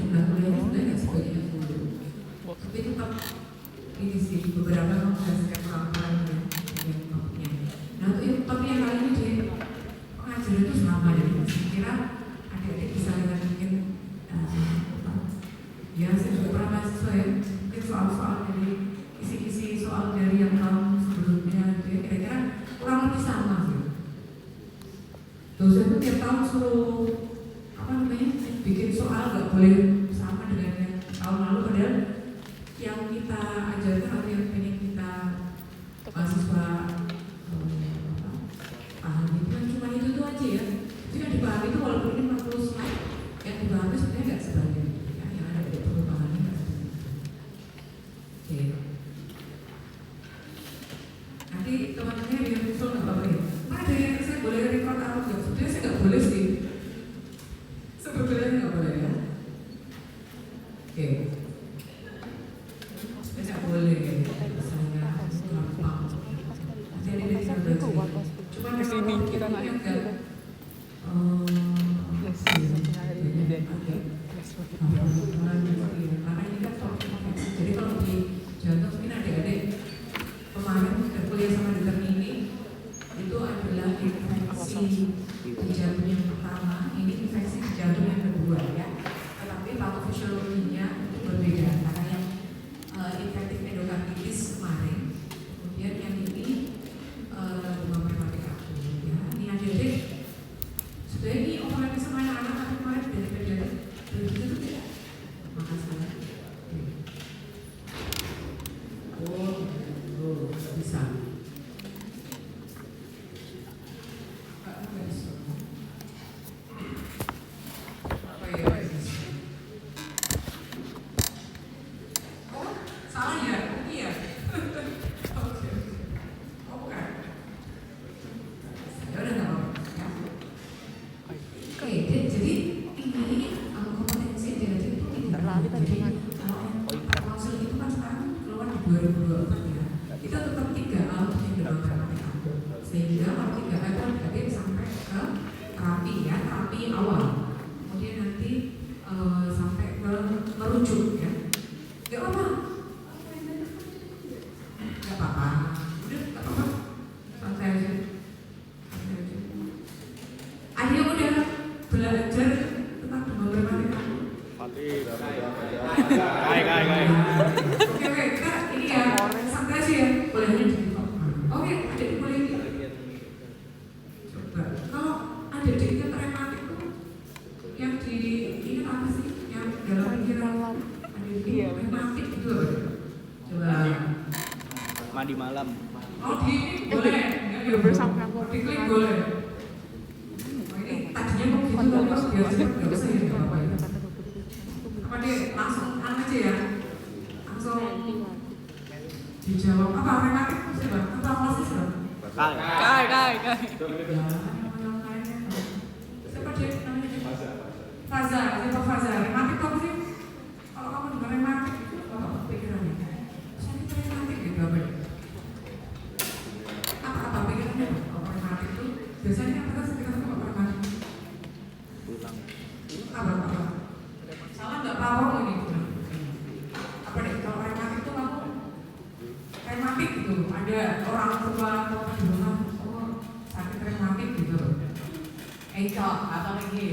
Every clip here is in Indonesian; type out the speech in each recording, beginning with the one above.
jumlah kuliahnya sebenarnya nggak sebanyak yang dulu, tapi tetap ini sih beberapa menghasilkan orang-orangnya yang topnya. Nah untuk yang topnya kali ini di pengajaran itu sama ya. Saya kira adik-adik bisa lihat mungkin ya saya juga pernah mahasiswa ya, mungkin soal-soal dari isi-isi soal dari yang tahun sebelumnya ya, kira-kira kurang lebih sama sih. Dosen itu tiap tahun suruh bikin soal nggak boleh sama dengan yang tahun lalu, padahal yang kita ajarkan atau yang pengen kita mahasiswa pahami itu kan cuma itu aja ya. Itu yang dipahami itu walaupun ini 40 slide, yang dipahami sebenarnya nggak sebanyak ya, yang ada di perubahan ini. Oke. Nanti teman-teman yang muncul nggak apa-apa ya. Ada yang saya boleh record atau nggak? Sebetulnya saya nggak boleh sih. Sebetulnya nggak boleh ya. Oke. Saya nggak boleh. Saya gampang. Jadi ini saya belajar. Cuma kesini kita nanya enggak. Karena ini kan topik. Jadi kalau di Jantung mungkin adik-adik kemarin kita kuliah sama dokter ini itu adalah infeksi di jantung yang pertama, ini infeksi di jantung yang kedua ya. Tetapi patofisiologinya itu berbeda karena yang infektif endokarditis kemarin, kemudian yang ini demam rematik akut ya. Ini adik-adik sebenarnya ini overlap sama anak-anak tapi kemarin dari pediatri begitu tidak? Makasih ya. Oh, bisa. Mandi malam. Oh di boleh, bersama aku. Diklik boleh. Ini tadinya mau gitu terus biasa nggak usah ya apa ya. Apa deh langsung aja ya, langsung dijawab apa rematik siapa? Ketua masih siapa? Kai. Siapa dia namanya? Faza, siapa Faza? Rematik apa sih? Kalau kamu dengar rematik itu apa pikirannya? Saya rematik gitu apa ya? Apa pikirannya? Kalau rematik itu biasanya kita sekitar apa rematik? Apa? Salah nggak pawang ini? Apa deh? Kalau rematik itu kamu rematik gitu, ada orang tua atau di rumah sakit rematik gitu, encok atau lagi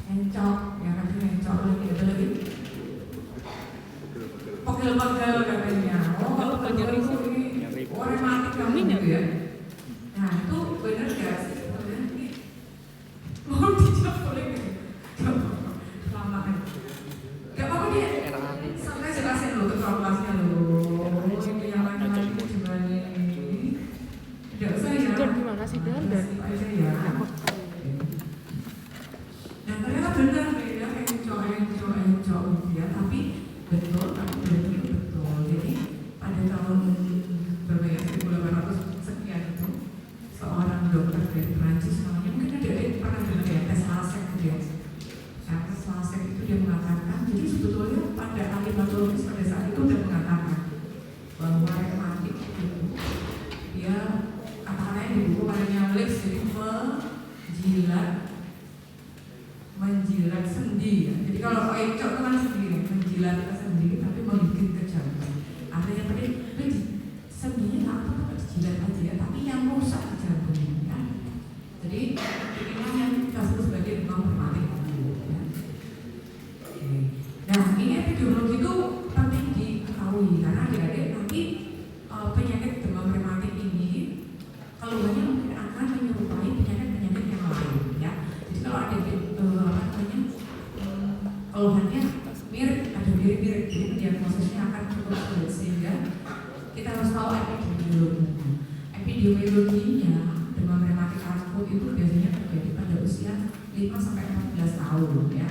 encok, ya kan encok lagi ada lagi pegel-pegel katanya. Oh kalau pegel itu ini rematik kamu gitu ya. Nah itu benar nggak sih sebenarnya ini? Mau dijawab boleh nggak? Kelamaan. Gak apa-apa dia. Sampai jelasin lo ketua kelasnya lo. Gimana sih Dan? Nah ternyata benar beda encok ya, tapi betul, jadi pada tahun berapa ya 1800 sekian itu seorang dokter dari Prancis namanya mungkin ada pernah dengar ya tes Lasek gitu ya. Nah tes Lasek itu dia mengatakan jadi sebetulnya pada ahli patologis pada saat itu udah mengatakan bahwa rematik itu dia kata-katanya di buku paling nyalik jadi menjilat menjilat sendi ya. Jadi kalau oecok itu kan sendi, menjilat sendi tapi menggigit ke jantung. Artinya tadi sendinya nggak apa-apa dijilat aja ya, tapi yang rusak di jantungnya ya. Jadi inilah yang kita sebut sebagai demam rematik akut ya. Oke. Nah ini epidemiologi itu penting diketahui karena adik-adik nanti penyakit demam rematik ini keluhannya mungkin akan menyerupai penyakit-penyakit yang lain ya. Jadi kalau ada keluhannya mirip, ada mirip-mirip, jadi diagnosisnya akan cukup sulit sehingga kita harus tahu epidemiologinya. Epidemiologinya demam rematik akut itu biasanya terjadi pada usia 5-14 tahun ya.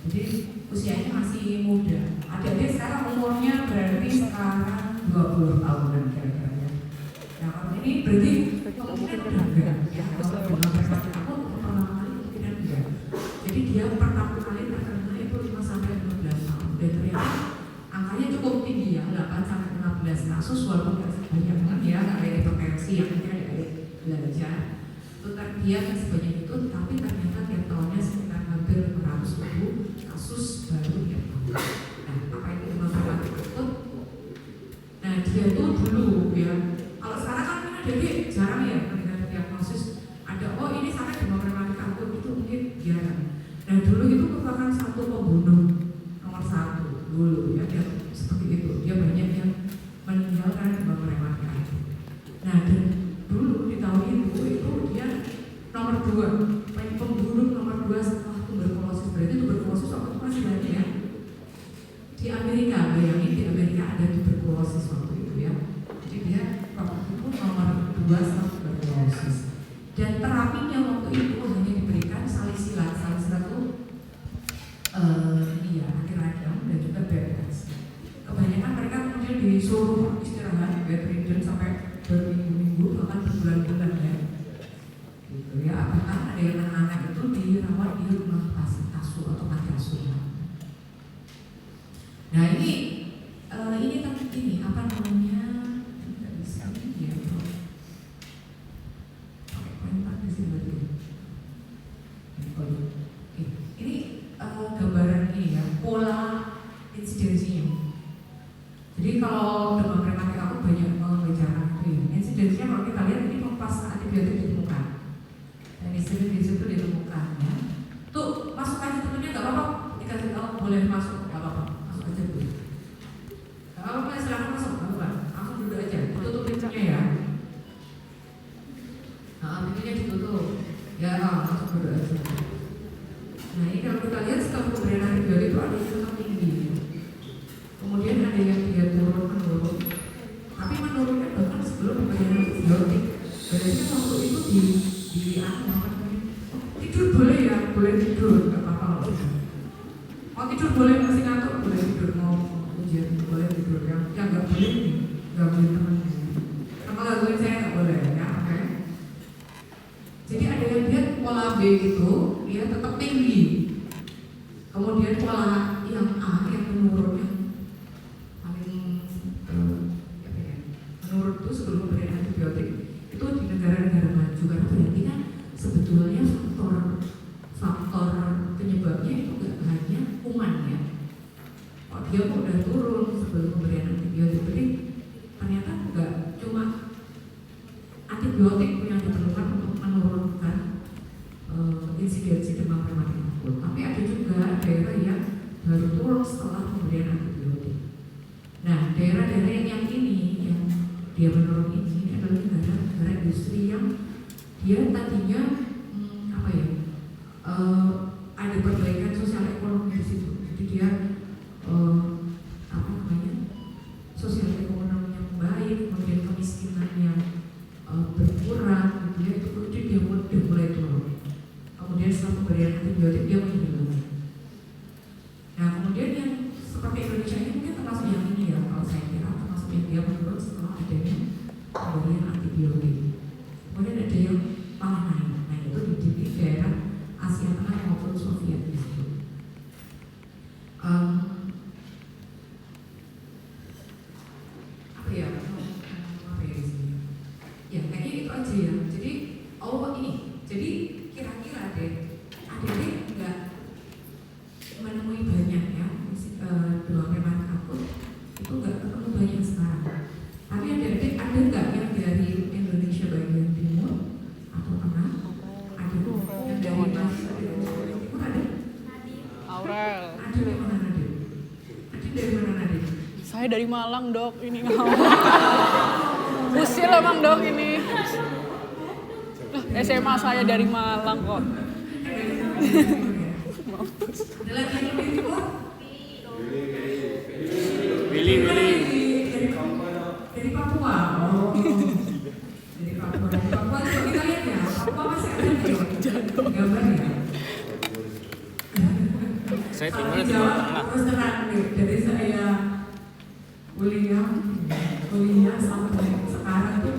Jadi usianya masih muda. Adik-adik sekarang umurnya berarti sekarang 20 tahunan kira-kira ya. Nah kalau ini berarti kemungkinan udah enggak ya. Kalau demam rematik akut pertama kali kemungkinan enggak. Jadi dia pertama kali terkena itu 5-15 tahun. Dan ternyata angkanya cukup tinggi ya, 8-15 kasus walaupun nggak sebanyak banget ya, nggak kayak hipertensi yang mungkin adik-adik belajar. Itu dia yang sebanyak itu, tapi ternyata tiap tahunnya sekitar hampir 500.000 kasus baru tiap tahun. Nah, apa itu demam rematik akut? Nah, dia itu dulu ya. Kalau sekarang kan adik-adik jarang ya mendengar diagnosis ada ini sampai demam rematik akut itu mungkin jarang. Nah, dulu itu merupakan satu pembunuh nomor 1 dulu ya, dia seperti itu. Dia banyak yang meninggal karena demam rematik akut. Nah, dan dulu di tahun itu dia nomor 2, pembunuh nomor 2 setelah tuberkulosis. Berarti tuberkulosis waktu itu masih banyak ya. Di Amerika, bayangin di Amerika ada tuberkulosis waktu itu ya. Jadi dia waktu itu nomor 2 setelah tuberkulosis. Dan terapinya waktu itu hanya diberikan salisilat. Salisilat itu anti-radang dan juga BPS. Kebanyakan mereka kemudian disuruh istirahat, bedridden sampai berminggu-minggu bahkan berbulan-bulan ya. Gitu ya. Bahkan ada yang anak-anak itu dirawat di rumah asuh atau panti asuhan. Nah ini apa namanya? Tidak bisa ya. Pakai komentar di sini lagi. Ini gambaran ini ya, pola insidensinya. Jadi kalau demam rematik akut banyak bicara itu ya. Insidensinya kalau kita lihat ini pas antibiotik ditemukan. Dan insiden itu ditemukan ya. Tuh masuk aja temennya nggak apa-apa. Dikasih tahu boleh masuk nggak apa-apa. Masuk aja dulu. Nggak apa-apa silahkan masuk nggak apa-apa. Langsung duduk aja. Tutup pintunya ya. Nah pintunya ditutup. Ya langsung duduk aja. Nah ini kalau kita lihat setelah pemberian antibiotik itu ada yang sangat tinggi. Kemudian ada yang dia menurun, tapi menurunnya bahkan sebelum pemberian antibiotik. Berarti waktu itu tidur boleh ya, boleh tidur, nggak apa-apa. Mau tidur boleh, masih ngantuk boleh tidur, mau ujian boleh tidur. Yang nggak boleh nih, nggak boleh teman. Sama gangguin saya nggak boleh ya, oke? Jadi ada yang lihat pola B itu dia tetap tinggi. Kemudian pola yang A yang menurunnya paling menurut itu sebelum pemberian antibiotik itu di negara-negara maju karena berarti kan sebetulnya faktor penyebabnya itu nggak hanya kuman ya. Kalau dia udah turun sebelum pemberian antibiotik, berarti ternyata nggak cuma antibiotik yang diperlukan untuk menurunkan insidensi demam rematik akut, tapi ada juga daerah yang baru turun setelah pemberian antibiotik. Nah, daerah-daerah yang ini yang dia menurun ini adalah negara industri yang dia tadinya ada perbaikan sosial ekonomi di situ. Jadi dia sosial ekonomi yang baik, kemudian kemiskinan yang berkurang, gitu ya. Itu dia mulai turun. Kemudian setelah pemberian antibiotik dia menghilang. Nah kemudian yang seperti Indonesia ini mungkin termasuk yang ini ya, kalau saya kira termasuk yang dia menurun setelah adanya pemberian antibiotik. Kemudian ada yang malah naik. Nah itu di daerah Asia Tengah maupun Soviet di situ. Apa ya di sini? Ya kayaknya itu aja ya. Jadi ini. Jadi kira-kira deh, adik-adik nggak Nadine dari mana Nadine? Nadine dari mana Nadine? Saya dari Malang, Dok. Ini ngawur. Usil emang, Dok, ini. Lah, SMA saya dari Malang kok. Ada lagi yang lebih timur? Willy. Dari Papua. Oh. Dari Papua. Dari Papua coba kita lihat ya. Papua masih ada nih. Gambar ya. Saya Kalau tinggal di di Jawa Jawa Tengah. terus terang nih. Jadi saya kuliah sampai sekarang tuh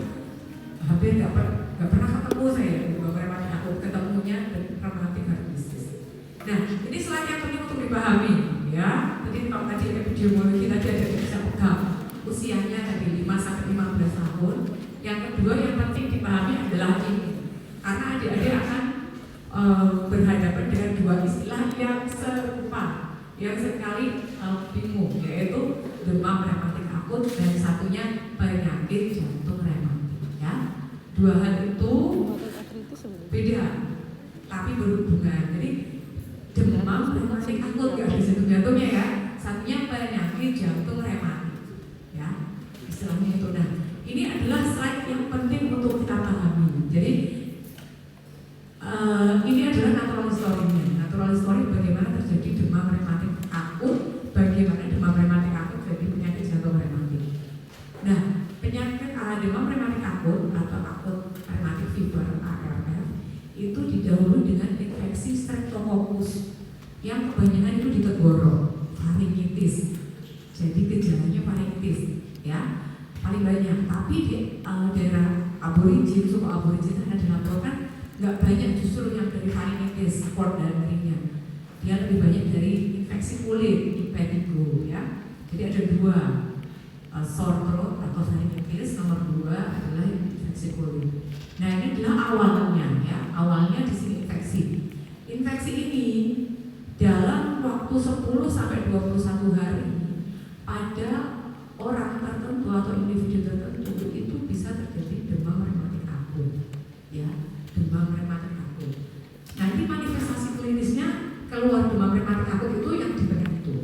hampir nggak pernah ketemu saya di beberapa aku ketemunya dan dramatik artistis. Nah, ini slide yang penting untuk dipahami ya. Jadi kalau tadi epidemiologi tadi ada bisa pegang usianya dari 5 sampai 15 tahun. Yang kedua yang penting dipahami adalah ini. Karena adik-adik akan berhadapan dengan dua istilah yang serupa, yang sekali bingung, yaitu demam rematik akut dan satunya penyakit jantung rematik. Ya, dua hal itu beda, tapi berhubungan. Jadi demam rematik akut nggak ada jantung jantungnya ya, satunya penyakit jantung rematik. Ya, istilahnya itu. Nah, ini adalah slide yang penting untuk kita pahami. Jadi ini adalah natural story-nya. Natural story bagaimana terjadi demam rematik akut, bagaimana demam rematik akut jadi penyakit jantung rematik. Nah, penyakit demam rematik akut atau akut rematik fever (ARF) itu didahului dengan infeksi streptococcus yang kebanyakan itu di tenggorok, faringitis. Jadi gejalanya faringitis, ya paling banyak. Tapi di daerah aborigin, suku aborigin ada dilaporkan nggak banyak justru yang dari faringitis, port dan ringan. Dia lebih banyak dari infeksi kulit, impetigo, ya. Jadi ada dua, sore throat atau faringitis, nomor 2 adalah infeksi kulit. Nah, ini adalah awalnya, ya. Awalnya di sini infeksi. Infeksi ini dalam waktu 10 sampai 21 hari pada orang tertentu atau individu tertentu itu bisa terjadi demam rematik akut, ya. Demam rematik akut. Nanti manifestasi klinisnya keluar demam rematik akut itu yang di tengah itu.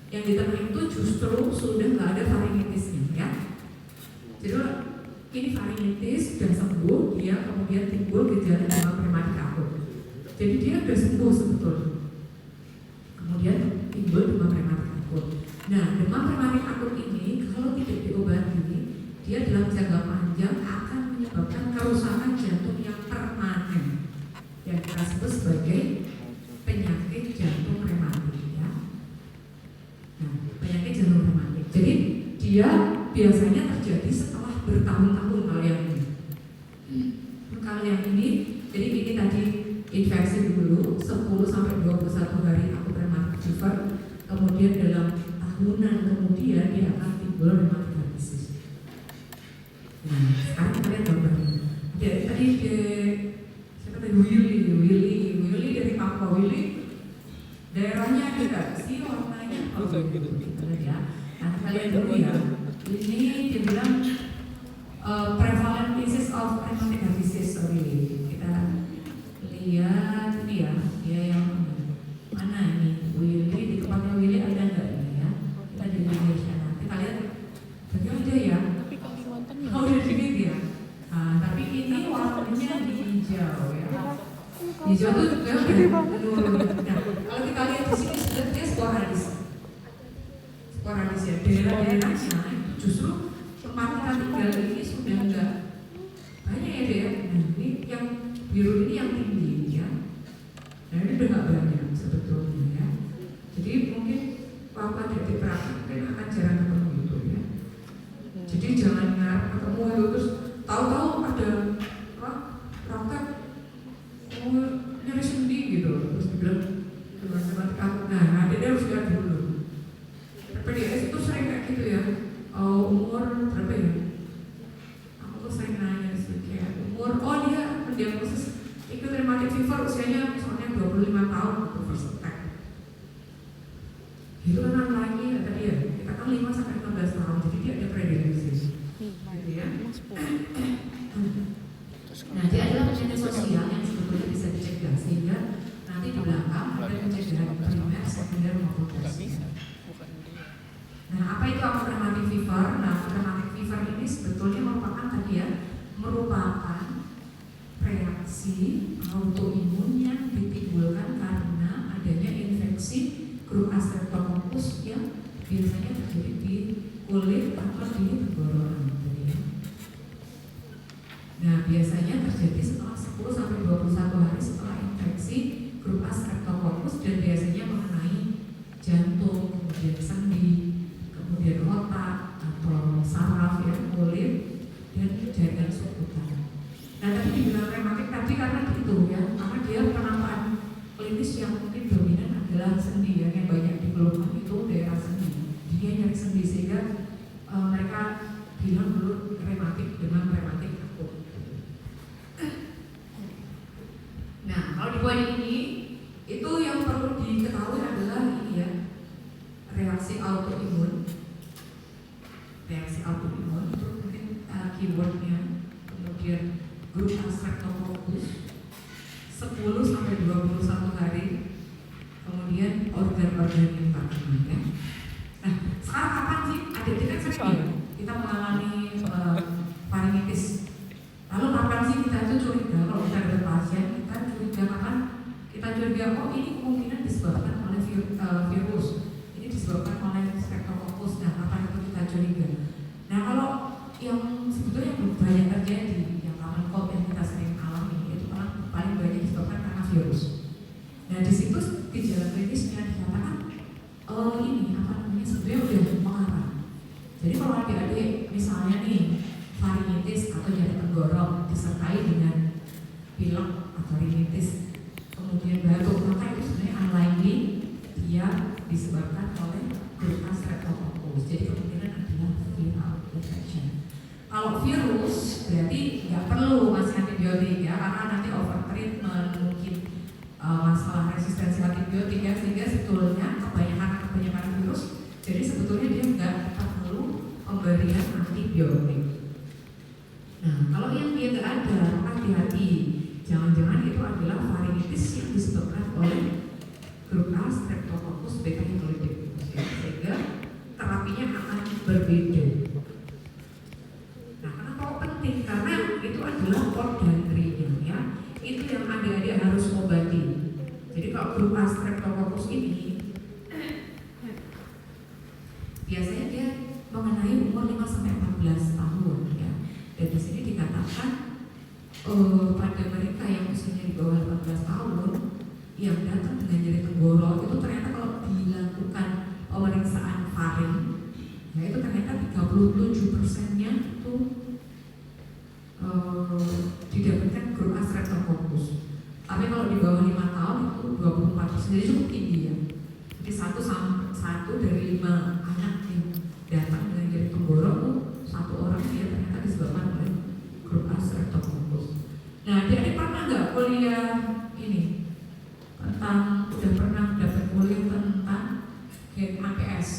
Yang di tengah itu justru sudah nggak ada faringitisnya, ya. Jadi ini faringitis sudah sembuh, dia kemudian timbul gejala demam rematik akut. Jadi dia sudah sembuh sebetulnya. Kemudian timbul demam rematik akut. Nah, demam rematik akut ini kalau tidak diobati, dia dalam jangka panjang akan menyebabkan kerusakan jantung yang permanen yang kita sebut sebagai penyakit jantung rematik, ya. Nah, penyakit jantung rematik. Jadi dia biasanya terjadi setelah bertahun-tahun kalau yang ini. Kalau yang ini, jadi ini tadi infeksi dulu 10 sampai 21 hari akut rematik fever, kemudian dalam tahunan kemudian dia akan timbul rematik. Nah, sekarang kita lihat gambarnya. Tadi siapa tadi Willy dari Papua. Willy daerahnya ada nggak sih warnanya? Oh, ya. Nah, kita lihat dulu ya. Ini dia bilang prevalent cases of rheumatic heart disease. Sorry, kita lihat ini ya. Dia yang mana ini? Willy di tempatnya Willy ada nggak ini ya? Kita di Indonesia. Nah, kita lihat bagaimana aja ya. Oh, udah sedikit ya. Nah, tapi ini warnanya di hijau ya. Hijau itu juga menurun. Nah, kalau kita lihat di sini sebenarnya sporadis ya. Daerah-daerahnya justru tempat kita tinggal ini sudah enggak banyak ya deh. Nah, ini yang biru ini yang tinggi ya. Nah, ini udah nggak banyak sebetulnya ya. Jadi mungkin kalau ada di praktek mungkin akan jarang ketemu itu ya. Jadi jangan ngarep ketemu itu terus tahu-tahu ada praktek nyari sendi gitu, terus dibilang teman-teman kamu, nah dia harus lihat dulu. PDS itu sering kayak gitu ya, umur ini sebetulnya merupakan reaksi autoimun yang ditimbulkan karena adanya infeksi grup A Streptococcus yang biasanya terjadi di kulit atau di tenggorokan. Nah, biasanya terjadi setelah 10 sampai 21 hari setelah infeksi grup A Streptococcus dan biasanya mengenai jantung, kemudian sendi, kemudian otak atau saraf ya, kulit dan jaringan subkutan. Nah, tadi dibilang rematik tadi karena itu ya, karena dia penamaan klinis yang mungkin dominan adalah sendi ya, yang banyak dikeluhkan itu daerah sendi. Dia nyari sendi sehingga mereka bilang dulu rematik dengan rematik akut. Nah, kalau di poin ini itu yang perlu diketahui adalah ini ya, reaksi autoimun. Reaksi autoimun itu mungkin keywordnya, kemudian grup A Streptococcus 10 sampai 21 hari, kemudian organ-organ yang terkena. Nah, sekarang kapan sih? Adik-adik kan sering kita mengalami faringitis. Lalu kapan sih kita itu curiga kalau kita ada pasien, kita curiga kapan? Kita curiga oh ini kemungkinan disebabkan oleh virus, ini disebabkan oleh Streptococcus. Nah, kapan itu kita curiga? Nah, kalau yang sebetulnya banyak terjadi, yang common cold yang kita sering alami itu paling banyak disebabkan karena virus. Nah, di situ gejala klinisnya dikatakan ini apa namanya sebenarnya udah mengarah. Jadi kalau adik-adik misalnya nih faringitis atau nyeri tenggorok disertai dengan pilek atau rinitis, kemudian batuk, maka itu sebenarnya unlikely dia disebabkan oleh grup A Streptococcus. Jadi kemungkinan adalah viral infection. Kalau virus berarti nggak perlu ngasih antibiotik ya, karena nanti overtreatment mungkin masalah resistensi antibiotik ya, sehingga sebetulnya kebanyakan virus. Jadi sebetulnya dia nggak perlu pemberian antibiotik. Nah, kalau yang dia nggak ada, maka hati-hati. Jangan-jangan itu adalah faringitis yang disebabkan oleh grup A Streptococcus beta hemolydicus, sehingga terapinya akan berbeda. Nah, kenapa penting? Karena itu adalah ordinary ya. Itu yang adik-adik harus obati. Jadi kalau grup A Streptococcus ini biasanya dia mengenai umur 5 sampai 14 tahun ya. Dan di sini dikatakan pada mereka yang usianya di bawah 18 tahun yang datang dengan nyeri tenggorok itu ternyata kalau dilakukan pemeriksaan faring ya itu ternyata 37%-nya itu didapatkan grup A Streptococcus. Tapi kalau di bawah 5 tahun itu 24%, jadi cukup tinggi ya. Jadi satu dari 5 anak yang datang dengan nyeri tenggorok itu satu orang dia ternyata disebabkan oleh grup A Streptococcus. Nah, adik-adik pernah nggak kuliah ini tentang udah pernah dapat kuliah tentang gen APS,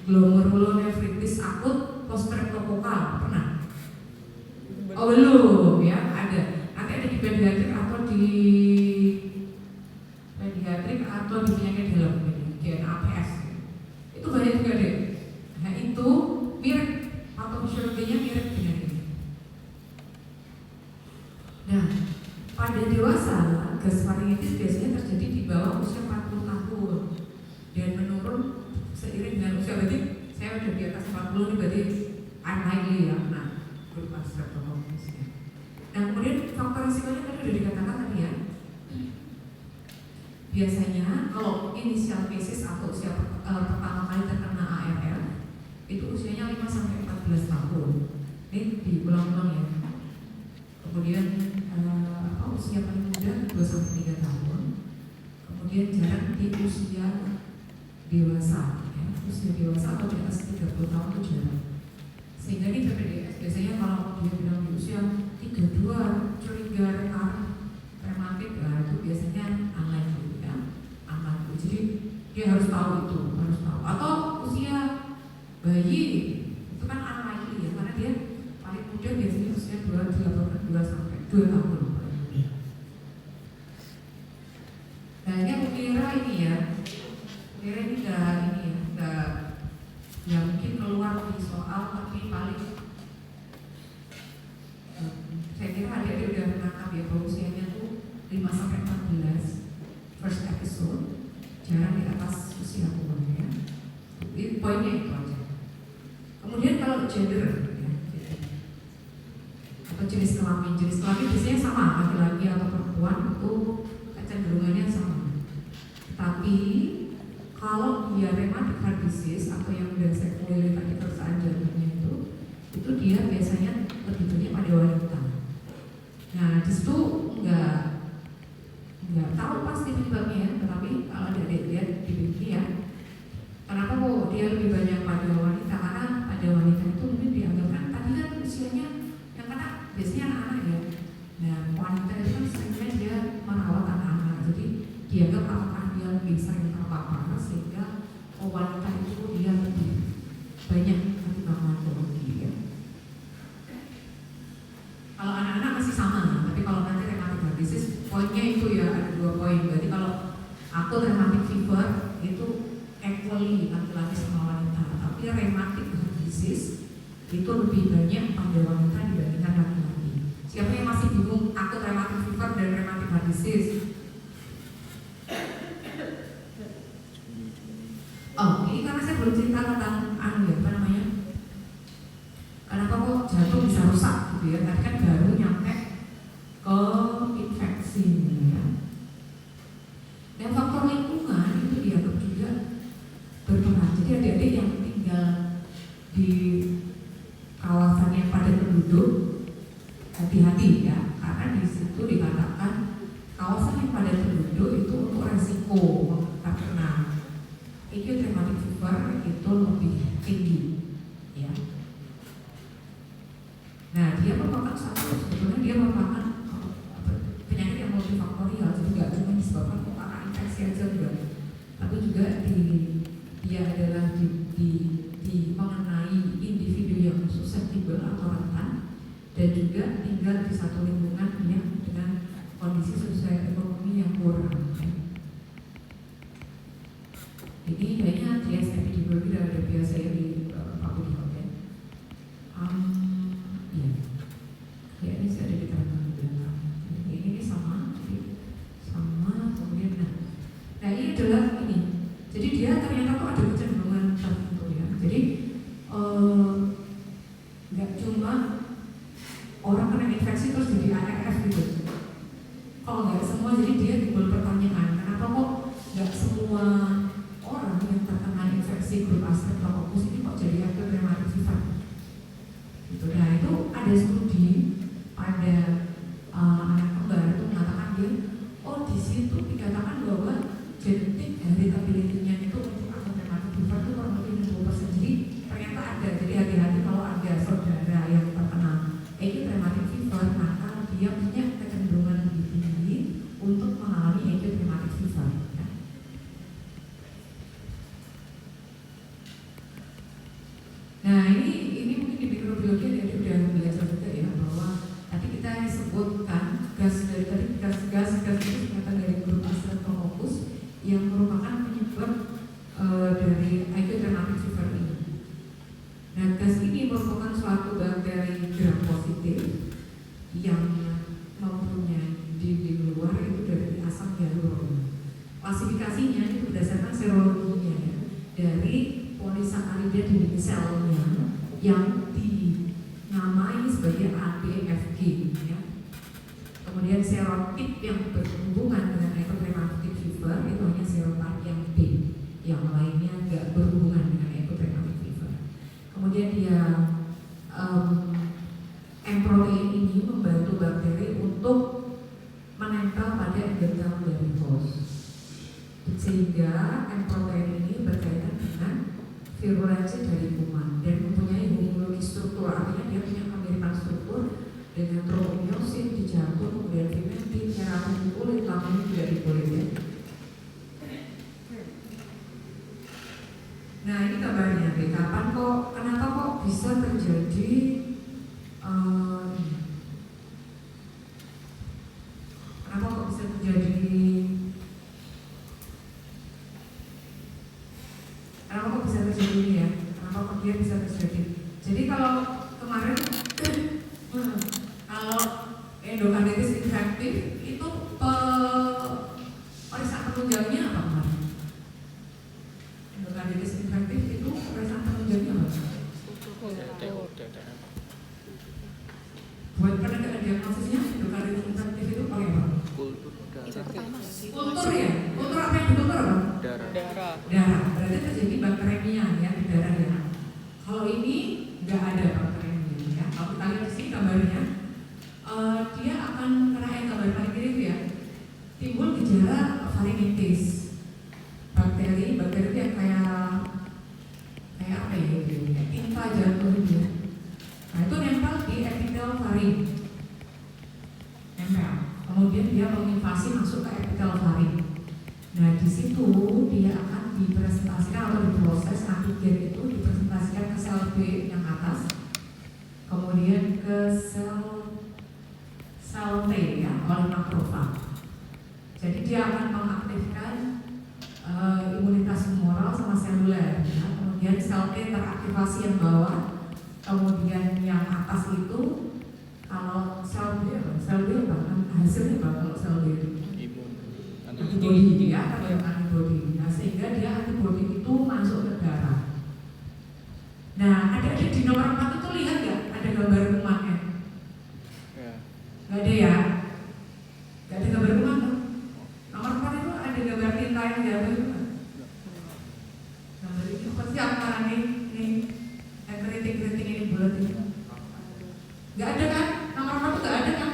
glomerulonefritis akut post-streptokokal pernah? Oh belum ya, ada. Nanti ada di pediatrik atau di penyakit dalam ini, gen APS. Itu banyak juga deh. Nah itu mirip patofisiologinya mirip dengan ini. Nah, pada dewasa gas faringitis biasanya terjadi di bawah usia 40 tahun dan menurun seiring dengan usia. Berarti saya udah di atas 40 ini berarti unlikely ya. Nah, grup A Streptococcus ya. Nah, kemudian faktor risikonya tadi sudah dikatakan tadi ya. Biasanya kalau initial cases atau usia pertama kali terkena ARL itu usianya 5 sampai 14 tahun. Ini diulang-ulang ya. Kemudian usia paling muda 2 sampai 3 tahun. Kemudian jarak di usia dewasa ya. Usia dewasa atau di atas 30 tahun itu jarak. Sehingga di PPDS biasanya kalau dia bilang di usia 32 curiga rematik ya, itu biasanya unlikely. Jadi dia harus tahu itu, harus tahu. Atau usia bayi itu kan unlikely ya, karena dia paling muda biasanya usia 2 sampai 2 tahun. Nah ini aku kira ini ya, kira ini enggak mungkin keluar di jarang di atas usia umur ya. Jadi poinnya itu aja. Kemudian kalau gender ya, atau jenis kelamin biasanya sama, laki-laki atau perempuan itu kecenderungannya sama. Tapi kalau dia rheumatic heart disease atau yang udah saya mulai tadi kerusakan jantungnya itu dia biasanya lebih banyak pada wanita. Nah disitu nggak tahu pasti penyebabnya, tetapi kalau dari lihat di begini ya, kenapa kok dia lebih banyak pada wanita? Karena pada wanita itu mungkin dianggap kan tadi kan usianya yang kena biasanya anak-anak ya. Nah wanita itu kan sebenarnya dia merawat anak-anak, jadi dianggap apakah dia lebih sering terpapar sehingga wanita itu dia lebih banyak pertimbangan biologi ya. Kalau anak-anak masih sama, tapi kalau nanti rheumatic heart disease poinnya itu ya ada 2 poin. Berarti kalau aku rheumatic fever itu equally laki-laki sama wanita, tapi rheumatic heart disease itu lebih banyak pada wanita dibandingkan laki-laki. Siapa yang masih bingung aku rheumatic fever dan rheumatic heart disease? Oh, ini karena saya belum cerita tentang kenapa kok jantung bisa rusak gitu ya. Tadi kan baru nyampe ke infeksi ya. Dan faktor lingkungan itu dianggap juga berperan. Jadi adik-adik yang tinggal di kawasan yang padat penduduk hati-hati ya, karena di situ dikatakan kawasan yang padat penduduk itu untuk resiko terkena acute rheumatic fever itu lebih tinggi ya. Nah dia merupakan sebetulnya dia merupakan penyakit yang multifaktorial, jadi nggak cuma disebabkan karena infeksi aja juga, tapi juga dia adalah mengenai individu yang susceptible atau rentan dan juga tinggal di satu lingkungan yang dengan kondisi sosial ekonomi yang kurang. Ini kayaknya trias epidemiologi udah biasa ya di public health ya. Iya, kayaknya saya ada di belakang. Ini sama, kemudian nah ini adalah ini. Jadi dia ternyata kok ada kecenderungan tertentu ya. Jadi nggak cuma orang kena infeksi terus jadi ARF gitu. Kalau nggak semua, jadi dia timbul pertanyaan, kenapa kok nggak semua orang yang terkena infeksi grup A Streptococcus ini kok jadi acute rheumatic fever? Gitu. Nah itu ada studi pada anak kembar itu mengatakan dia, di situ dikatakan bahwa genetik heritability-nya itu untuk acute rheumatic fever itu kurang lebih 60%. Jadi ternyata ada. Jadi hati-hati kalau ada saudara yang terkena acute rheumatic fever, maka dia punya kecenderungan lebih tinggi untuk mengalami acute rheumatic fever. Nah ini mungkin di mikrobiologi ada udah belajar juga ya, bahwa tadi kita sebutkan gas itu ternyata dari grup Streptococcus yang merupakan penyebab dari acute rheumatic fever ini. Nah gas ini merupakan suatu bakteri gram positif yang mempunyai di luar itu dari asam hyaluron. Klasifikasinya itu berdasarkan serologinya ya, dari polisakarida di selnya yang dinamai sebagai ABFG ya. Kemudian serotip yang berhubungan dengan acute rheumatic fever itu hanya serotip yang B, yang lainnya nggak berhubungan dengan acute rheumatic fever. Kemudian dia M-protein ini membantu bakteri untuk menempel pada endotel dari host, sehingga M-protein ini berkaitan dengan virulensi dari kuman dan mempunyai homologi struktur, artinya dia punya kemiripan struktur dengan tropomyosin di jantung, kemudian vimentin, keratin di kulit, lamin juga di kulit ya. Nah ini kabarnya, kenapa kok bisa terjadi ini ya? Kenapa kok dia bisa terjadi? Jadi kalau kemarin kalau endokarditis infektif itu periksa penunjangnya apa kemarin? Darah. Darah, berarti terjadi bakteremia ya di darah ya. Kalau ini nggak ada bakteremia ya. Kalau kita lihat di sini gambarnya, dia akan kena yang gambar paling kiri itu ya. Timbul gejala faringitis. Bakteri itu yang kayak apa ya? Kayak tinta jantung gitu ya. Nah itu nempel di epitel faring. Nempel. Kemudian dia menginvasi masuk ke epitel faring. Nah di situ dia akan dipresentasikan atau diproses antigen itu dipresentasikan ke sel B yang atas, kemudian ke sel T ya oleh makrofag. Jadi dia akan mengaktifkan imunitas humoral sama seluler. Ya. Kemudian sel T teraktivasi yang bawah, kemudian yang atas itu kalau sel B apa? Hasilnya apa kalau sel B itu? Antibody ya, antibody. Nah, sehingga dia antibody itu masuk ke darah. Nah, adik-adik di nomor 4 itu lihat nggak ada gambar kumannya? Nggak ada ya? Nggak ada gambar kuman tuh. Nomor 4 itu ada gambar tinta yang jatuh juga. Gambar ini pasti apa ini keriting-keriting ini bulat ini. Nggak ada kan? Nomor 4 itu nggak ada kan?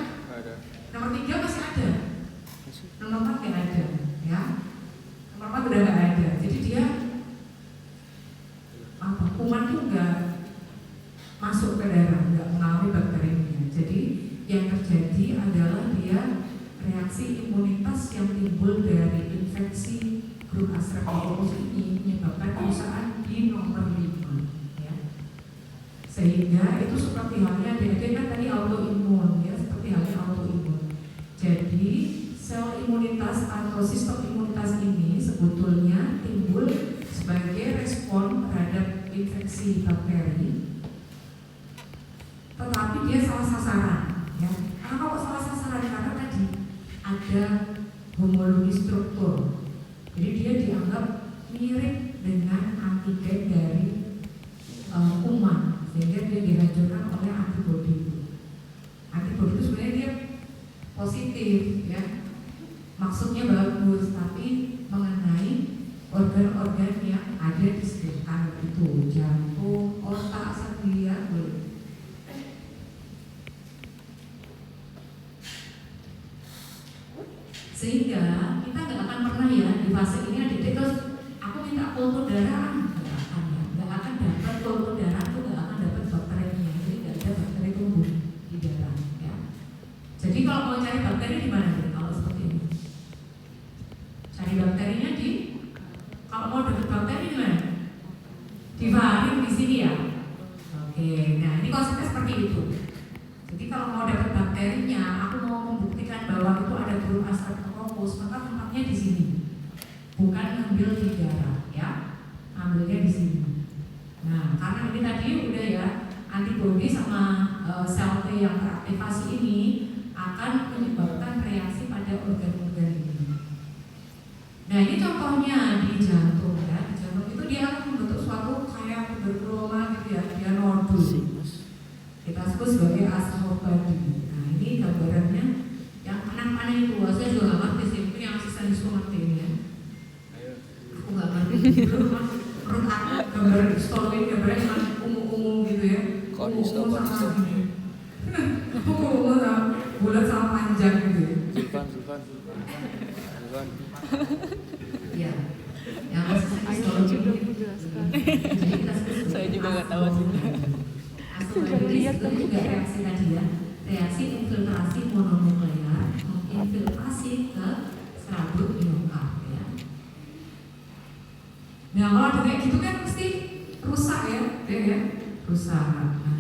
Nomor 3 masih ada. Nomor 4 nggak ada, ya. Nomor 4 udah nggak ada. Jadi dia kuman itu nggak masuk ke darah, nggak mengalami bakterinya. Jadi yang terjadi adalah dia reaksi imunitas yang timbul dari infeksi grup Aspergillus ini menyebabkan kerusakan di nomor 5, ya. Sehingga itu seperti halnya dia kan tadi autoimun, ya, seperti halnya autoimun. Jadi sel imunitas atau sistem imunitas ini sebetulnya timbul sebagai respon terhadap infeksi bakteri, tetapi dia salah sasaran ya. Karena kok salah sasaran? Karena tadi ada homologi struktur, jadi dia dianggap mirip dengan antigen dari kuman, sehingga dia dihancurkan oleh antibodi. Antibodi itu sebenarnya dia positif ya, maksudnya bagus, tapi mengenai organ-organ yang ada di sekitar itu, jantung, otak, sendia, boleh. Sehingga kita nggak akan pernah ya di fase ini adik-adik terus aku minta kultur darah, nggak akan dapat kultur darah, aku nggak akan dapat bakterinya, jadi nggak ada bakteri tumbuh di darah ya. Jadi kalau mau cari bakteri di mana nih? Kalau seperti ini, cari bakterinya di, kalau mau dapat bakteri di mana? Di faring di sini ya. Oke, nah ini konsepnya seperti itu. Jadi kalau mau dapat bakterinya, aku mau membuktikan bahwa itu ada grup Aspergillus, maka tempatnya di sini, bukan ngambil di darah ya, ambilnya di sini. Nah, karena ini tadi udah ya, antibodi sama sel T yang teraktivasi ini akan menyebabkan reaksi pada organ-organ ini. Nah, ini contohnya di jantung ya. Di jantung itu dia akan membentuk suatu kayak berkeloma gitu ya, dia nodul. Kita sebut sebagai astrogladi. Nah, ini gambarannya yang anak-anak itu, saya juga nggak ngerti sih, mungkin yang asisten itu ngerti ini ya. Aku nggak ngerti. Menurut aku gambar histologi ini gambarnya cuma ungu-ungu gitu ya. Ungu sama ungu sama bulat sama panjang gitu ya. Zulfan. Ya, yang asisten histologi ini. Jadi kita sebut Saya juga nggak tahu sih. Astrogladi itu juga reaksi tadi ya, reaksi infiltrasi mononuklear menginfiltrasi ke serabut miokard ya. Nah kalau ada kayak gitu kan mesti rusak ya, rusak. Nah,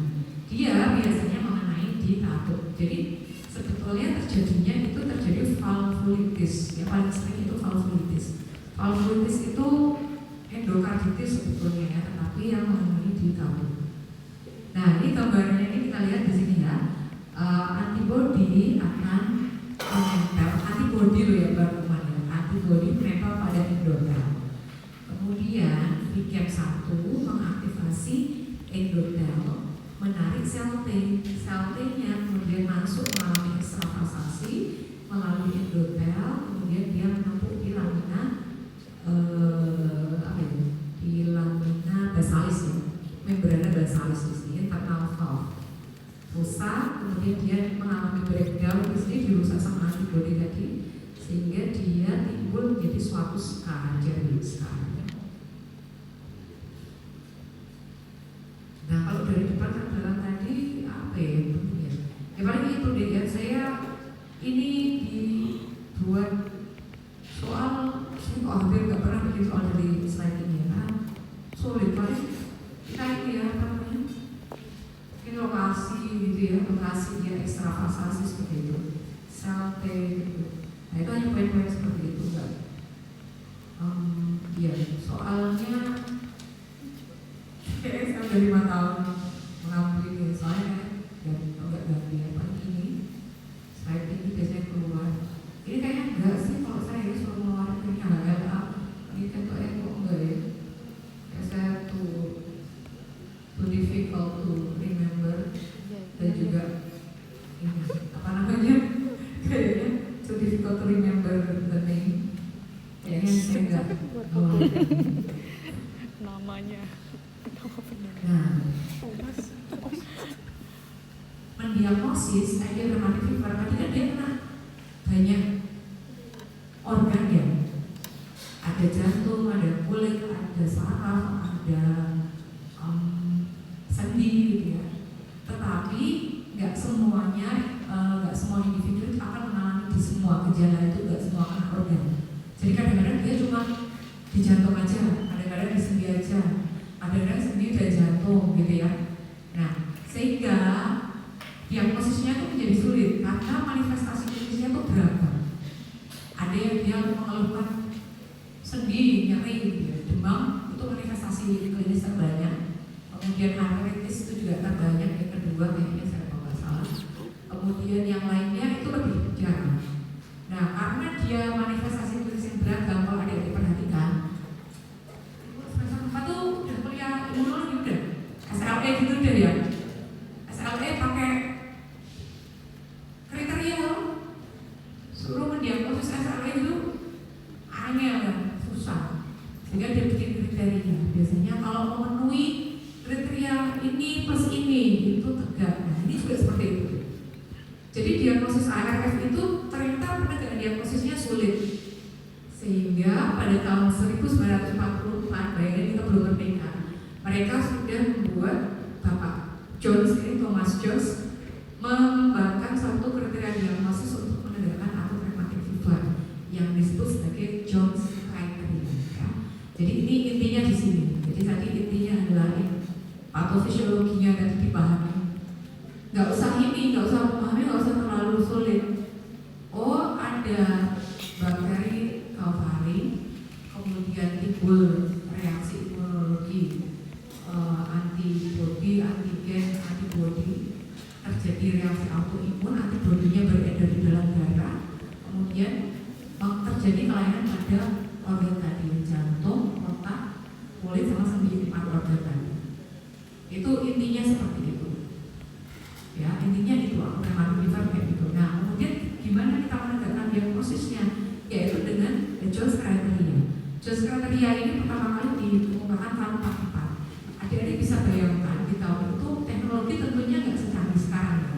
dia biasanya mengenai di katup. Jadi sebetulnya terjadinya itu terjadi valvulitis ya, paling sering itu valvulitis. Valvulitis itu endokarditis sebetulnya ya, tetapi yang mengenai di katup. Nah ini gambarnya ini kita lihat di sini ya, antibodi akan menempel, antibodi loh ya baru kemarin, antibodi menempel pada endotel. Kemudian VCAP1 mengaktifasi endotel, menarik sel T, sel T-nya kemudian masuk melalui ekstravasasi melalui endotel, kemudian dia menempuh di lamina rusak, kemudian dia mengalami breakdown, istri dirusak sama antibody tadi, sehingga dia timbul menjadi suatu scar, jadi scar. Nah kalau dari depan adalah tadi apa ya? Ya paling itu deh ya, saya ini dibuat soal, saya kok hampir nggak pernah bikin soal dari slide ini ya, sulit paling kita ini ya apa namanya? Ini lokasi gitu ya, lokasi dia ekstravasasi seperti itu, sel T gitu. Nah itu hanya poin-poin seperti itu enggak? Iya, soalnya saya udah 5 tahun mengambil ini, soalnya dan enggak ganti apa ini, slide ini biasanya keluar. Ini kayaknya enggak sih kalau saya harus mengeluarkan ini agak ini kan kok enggak ya? Saya too difficult to remember dan juga ini apa namanya kayaknya too difficult to remember the name, kayaknya saya enggak namanya. Nah, mendiagnosis aja rheumatic fever tadi kan dia kena banyak organ ya, ada jantung, ada kulit, ada saraf, ada sendi gitu ya. Tetapi nggak semuanya, nggak semua individu akan mengalami di semua gejala itu, nggak semua akan organ. Jadi kadang-kadang dia cuma di jantung aja, kadang-kadang di sendi aja, kadang-kadang sendi dan jantung gitu ya. Nah sehingga diagnosisnya itu menjadi sulit karena manifestasi klinisnya itu beragam. Ada yang dia mengeluhkan sendi, nyeri, gitu ya. Demam itu manifestasi klinis terbanyak. Kemudian artritis itu juga terbanyak, yang kedua kayaknya saya kalau nggak salah. Kemudian yang lainnya itu lebih jarang. Nah karena dia manifestasi klinis yang beragam, kalau ada yang diperhatikan, semester 4 tuh udah kuliah imunologi udah, SLE gitu udah ya. SLE pakai kriteria loh, suruh mendiagnosis SLE itu angel kan, susah. Sehingga dia bikin kriteria. Biasanya kalau memenuhi kriteria ini plus ini itu tegak. Nah ini juga seperti itu. Jadi diagnosis ARF itu ternyata penegakan diagnosisnya sulit. Sehingga pada tahun 1944, bayangin kita belum merdeka, mereka sudah membuat Bapak Jones ini, Thomas Jones, mengembangkan satu kriteria diagnosis untuk menegakkan akut rheumatic fever yang disebut sebagai Jones criteria. Ya. Jadi ini intinya di sini. Jadi tadi intinya adalah patofisiologinya tadi dipahami. Nggak usah ini, nggak usah memahami, nggak usah terlalu sulit. Oh ada bakteri Calvari, kemudian timbul reaksi imunologi, antibody, antigen, antibody, terjadi reaksi autoimun, antibodinya beredar di dalam darah, kemudian terjadi kelainan pada organ tadi, jantung, otak, kulit, sama sendi, 4 organ tadi. Itu intinya seperti itu. Ya, intinya itu aku rheumatic fever kayak gitu. Nah, kemudian gimana kita menegakkan diagnosisnya? Yaitu dengan Jones criteria. Jones criteria ini pertama kali dikemukakan tahun 44. Adik-adik bisa bayangkan di tahun itu teknologi tentunya nggak secanggih sekarang ya.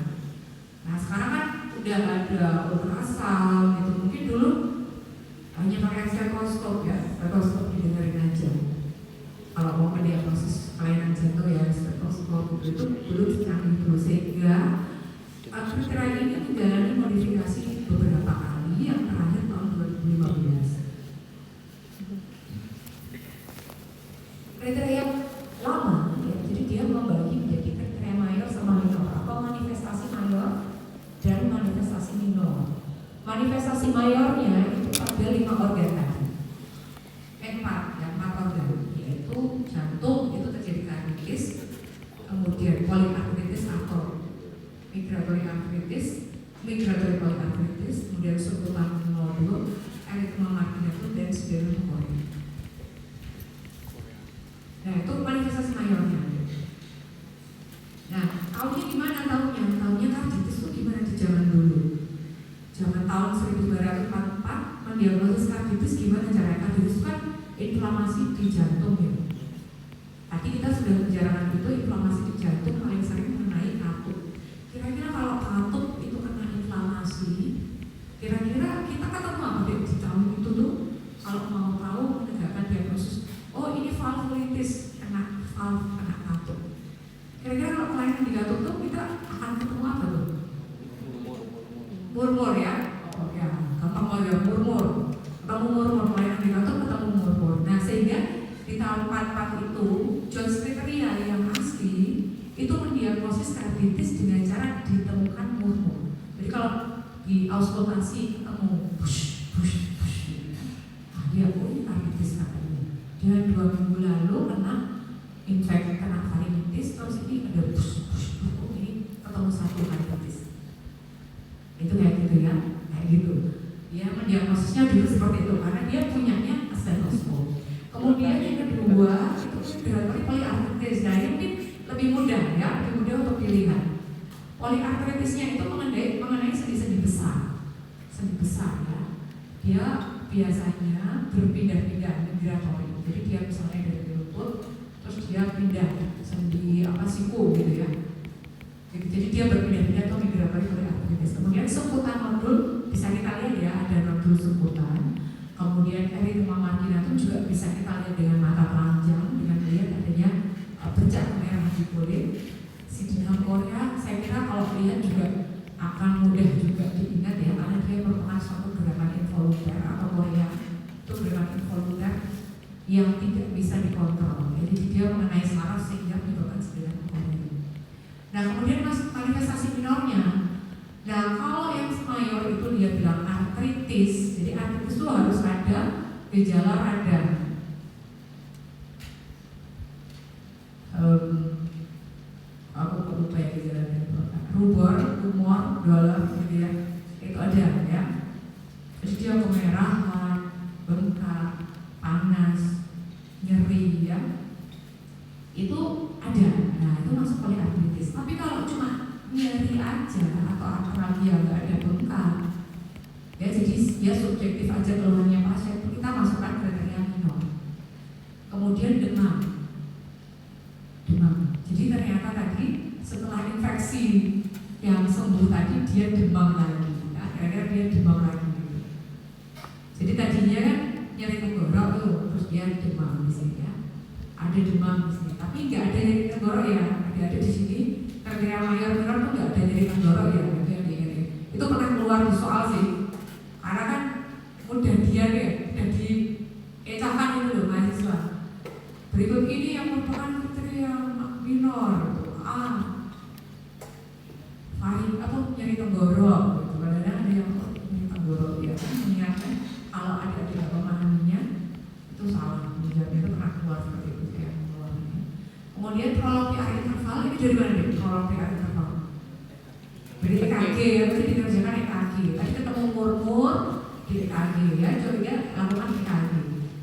Nah sekarang kan udah ada ultrasound gitu, mungkin dulu hanya pakai stetoskop ya, stetoskop didengarin aja. Kalau mau mendiagnosis kelainan jantung ya stetoskop itu dulu secanggih dulu, sehingga kriteria ini menjalani modifikasi beberapa kali, yang terakhir tahun 2015. Kriteria yang lama ya, jadi dia membagi menjadi kriteria mayor sama minor, atau manifestasi mayor dan manifestasi minor. Manifestasi mayornya itu pada 5 organ tadi, 4 organ, yaitu jantung itu terjadi artritis, kemudian poliartritis atau migratory arthritis, migratory polyarthritis, kemudian subkutan nodul, erythema marginatum, dan splenomegaly. Nah itu manifestasi mayornya. Nah tahunnya gimana tahunnya? Tahunnya karditis itu gimana di zaman dulu? Zaman tahun 1944 mendiagnosis karditis gimana caranya? Karditis kan inflamasi di jantung ya. Tadi kita sudah bicarakan itu, inflamasi di jantung paling sering mengenai akut. Kira-kira kalau batuk itu kena inflamasi, kira-kira kita ketemu apa di tahun itu tuh? Kalau mau tahu menegakkan diagnosis, oh ini valvulitis, kena valve, kena batuk. Kira-kira kalau kelainan di batuk tuh kita akan ketemu apa tuh? Murmur ya, oh ya, gampang aja murmur. Ketemu murmur, kelainan di batuk ketemu murmur. Nah sehingga di tahun 44 itu Jones kriteria yang asli itu mendiagnosis karditis dengan cara ditemukan murmur. Jadi kalau di auskultasi ketemu push, nah, dia ini karditis katanya. Dia 2 minggu lalu kena infeksi, kena faringitis, terus ini ada push, ini ketemu satu karditis. Itu kayak gitu ya, kayak gitu. Dia mendiagnosisnya dulu seperti itu karena dia punyanya stetoskop. Kemudian yang kedua itu respiratory polyarthritis. Nah ini mungkin lebih mudah ya, lebih mudah untuk dilihat. Polyarthritisnya itu mengenai sendi-sendi besar, sendi besar ya. Dia biasanya berpindah-pindah migratory. Jadi dia misalnya dari lutut, terus dia pindah sendi siku gitu ya. Jadi dia berpindah-pindah atau migratory polyarthritis. Kemudian seputan nodul bisa kita lihat ya, ada nodul seputan. Kemudian erythema marginatum juga bisa kita lihat dengan mata telanjang, dengan melihat adanya bercak merah di kulit. Sidinal Korea, saya kira kalau lihat juga akan mudah juga diingat ya, karena dia merupakan suatu gerakan involunter atau Korea itu gerakan involunter yang tidak bisa dikontrol. Jadi dia mengenai saraf sehingga menyebabkan sidinal Korea. Nah kemudian manifestasi minornya. Nah kalau yang mayor itu dia bilang artritis. Jadi artritis itu harus ada gejala radang. Aku lupa ya gejalanya. Rubor, tumor, dolor gitu ya. Itu ada ya. Terus dia kemerahan, bengkak, panas, nyeri ya. Itu ada. Nah itu masuk polyarthritis. Tapi kalau cuma nyeri aja atau atralgia nggak ada bengkak, ya jadi dia subjektif aja keluhannya pasien, kita masukkan kriteria minor. Kemudian demam. Jadi ternyata tadi setelah infeksi yang sembuh tadi dia demam lagi. Nah, akhirnya dia demam lagi. Jadi tadinya kan nyeri tenggorok tuh, terus dia demam di sini ya. Ada demam di sini, tapi nggak ada nyeri tenggorok ya. Ada di sini. Kriteria mayor minor tuh nggak ada nyeri tenggorok ya. Itu pernah keluar di soal sih. Karena kan udah dia ya, udah diecahkan itu loh mahasiswa. Berikut ini yang merupakan kriteria minor, nyeri tenggorok, gitu. Padahal ada yang nyeri tenggorok ya kan, mengingatkan kalau ada tidak memahaminya itu salah. Menjawabnya itu pernah keluar seperti itu ya, keluarnya. Kemudian prolog PR interval ini dari mana nih? Prolog PR interval. Dari EKG ya, tadi dikerjakan EKG. Tadi ketemu murmur di EKG ya, coba dia lakukan EKG.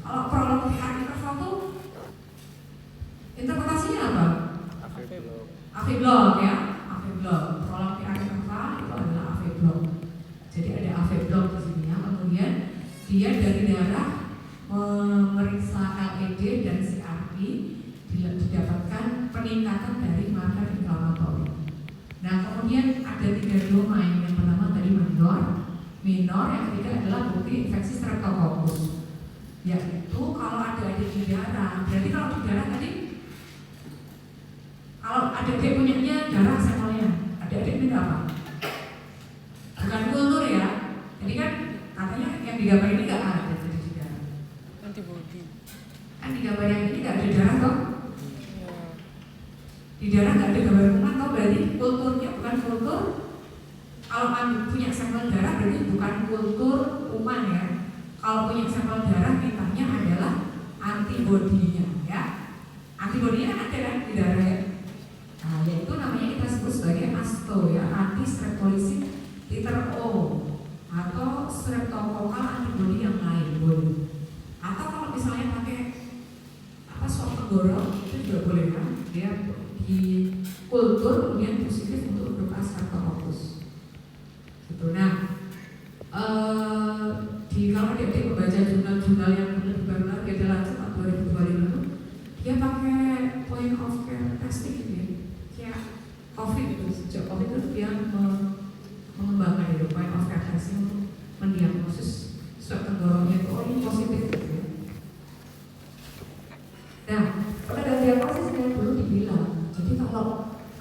Kalau prolog PR interval tuh interpretasinya apa? AV block ya, AV block. Prolog PR interval itu adalah AV block. Jadi ada AV block di sini ya. Kemudian dia dari darah memeriksa LED dan CRP didapatkan peningkatan dari marker inflamatori. Nah kemudian ada 3 domain. Yang pertama tadi minor, yang ketiga adalah bukti infeksi streptococcus. Yaitu kalau ada di darah, berarti kalau di darah tadi, kalau adik-adik punyanya darah sampelnya, adik-adik minta apa? Bukan kultur ya. Jadi kan katanya yang di gambar ini nggak ada jadi di darah. Antibody. Kan di gambar yang ini nggak ada darah toh? Di darah nggak ada gambar kuman toh, berarti kulturnya bukan kultur. Kalau punya sampel darah berarti bukan kultur kuman ya. Kalau punya sampel darah mintanya adalah antibodinya ya. Antibodinya kan ada kan di darah ya. Nah, yaitu namanya kita sebut sebagai ASTO ya, anti streptolysin titer O atau streptokokal antibody yang lain boleh. Atau kalau misalnya pakai swab tenggorok itu juga boleh kan? Dia di kultur kemudian positif untuk berupa streptococcus. Gitu. Nah, kalau adik-adik membaca jurnal-jurnal yang lebih baru lagi ada lanjut 2025, dia pakai point of care testing gitu ya. Kayak COVID itu, sejak COVID itu dia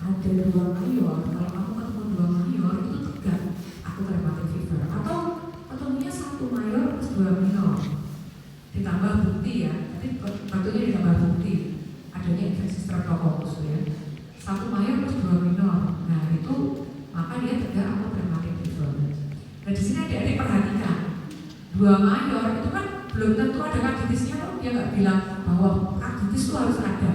ada 2 mayor, kalau kamu ketemu 2 mayor itu tegak aku rheumatic fever, atau ketemunya 1 mayor plus 2 minor ditambah bukti ya, tapi tentunya ditambah bukti adanya infeksi streptococcus ya, 1 mayor plus 2 minor, nah itu maka dia tegak aku rheumatic fever. Nah di sini adik-adik perhatikan 2 mayor itu kan belum tentu ada karditisnya, loh dia nggak bilang bahwa karditis itu harus ada,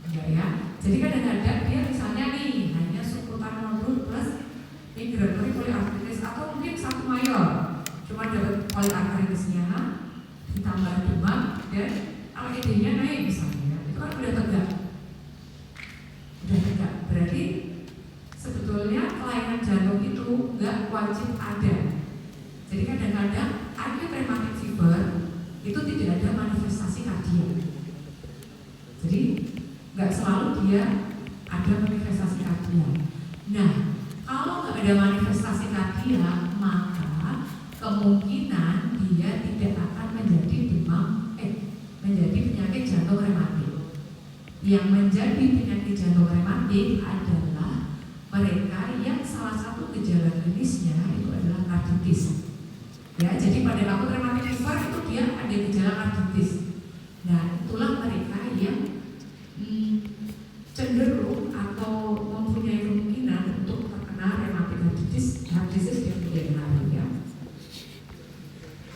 enggak ya. Jadi kadang-kadang dia misalnya nih hanya subkutan nodul plus migratory polyarthritis, atau mungkin 1 mayor cuma dapat polyarthritisnya ditambah demam dan LED-nya naik misalnya, itu kan udah tegak. Berarti sebetulnya kelainan jantung itu nggak wajib ada. Jadi kadang-kadang acute rheumatic fever itu tidak ada manifestasi kardiak. Jadi nggak selalu dia ada manifestasi kardiak. Nah, kalau nggak ada manifestasi kardiak, maka kemungkinan dia tidak akan menjadi menjadi penyakit jantung rematik. Yang menjadi penyakit jantung rematik adalah mereka yang salah satu gejala klinisnya itu adalah karditis. Ya, jadi pada akut rheumatic fever itu dia ada gejala karditis. Nah, itulah mereka yang cenderung atau mempunyai kemungkinan untuk terkena rheumatic heart disease yang kemudian hari ya.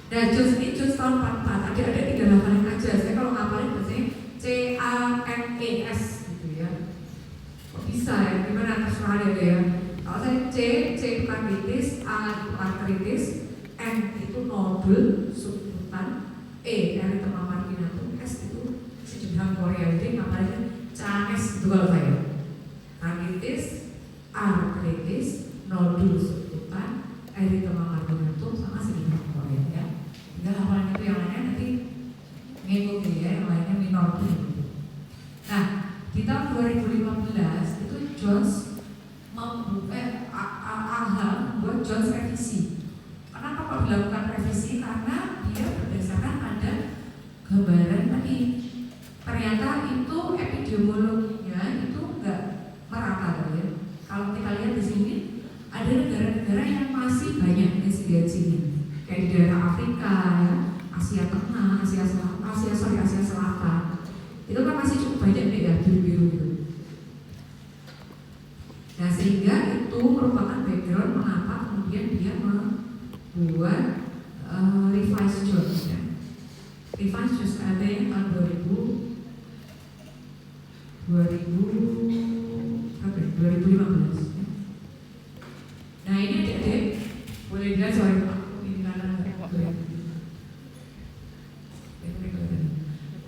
Nah, Jones ini Jones tahun 44, ada 3 hafalin aja. Saya kalau ngapalin biasanya CANES gitu ya. Kok bisa ya? Gimana terserah ya? Kalau saya C itu karditis, A itu arteritis, N itu nodul subkutan, E erythema marginatum, S itu sejumlah Korea. Jadi ngapalin CANES itu kalau saya. Karditis, arteritis, nodul subkutan, erythema marginatum sama sejumlah Korea ya. Tinggal hafalan itu, yang lainnya nanti ngikutin ya, yang lainnya minor gitu. Nah, di tahun 2015 itu Jones membuat Jones revisi. Kenapa kok dilakukan revisi? Karena dia berdasarkan ada gambaran tadi. Ternyata itu epidemiologinya itu enggak merata ya. Kalau kita lihat di sini ada negara-negara yang masih banyak insidensinya, kayak di daerah Afrika, ya, Asia Tengah, Asia Selatan. Itu kan masih cukup banyak deh ya, biru-biru itu. Nah, sehingga itu merupakan background mengapa kemudian dia membuat Revised Jones ya. Revised Jones ada yang tahun 2015 ya. Nah, ini adik-adik boleh dilihat soal ini kanan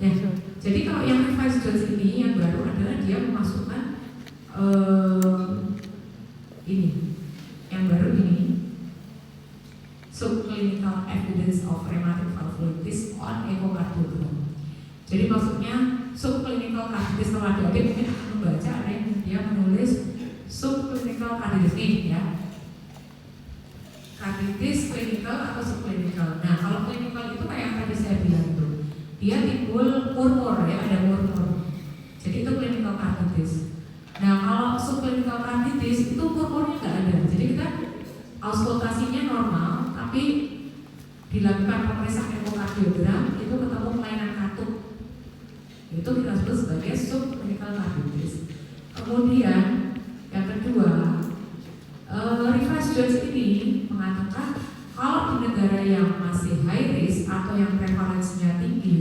ya. Jadi kalau yang Revised Jones ini yang baru adalah dia memasukkan ini, yang baru ini subclinical evidence of rheumatic valvulitis on echocardiogram. Jadi maksudnya subclinical carditis, kalau adik-adik mungkin akan membaca ada yang dia menulis subclinical carditis nih ya, carditis clinical atau subclinical. Nah, kalau clinical itu kayak yang tadi saya bilang itu, dia timbul murmur ya, ada murmur. Jadi itu clinical carditis. Nah, kalau subclinical carditis itu murmurnya nggak ada. Jadi kita auskultasinya normal, tapi dilakukan pemeriksaan echocardiogram itu ketemu kelainan katup. Itu kita sebut sebagai subclinical carditis. Kemudian yang kedua, Revised Jones ini mengatakan kalau di negara yang masih high risk atau yang prevalensinya tinggi,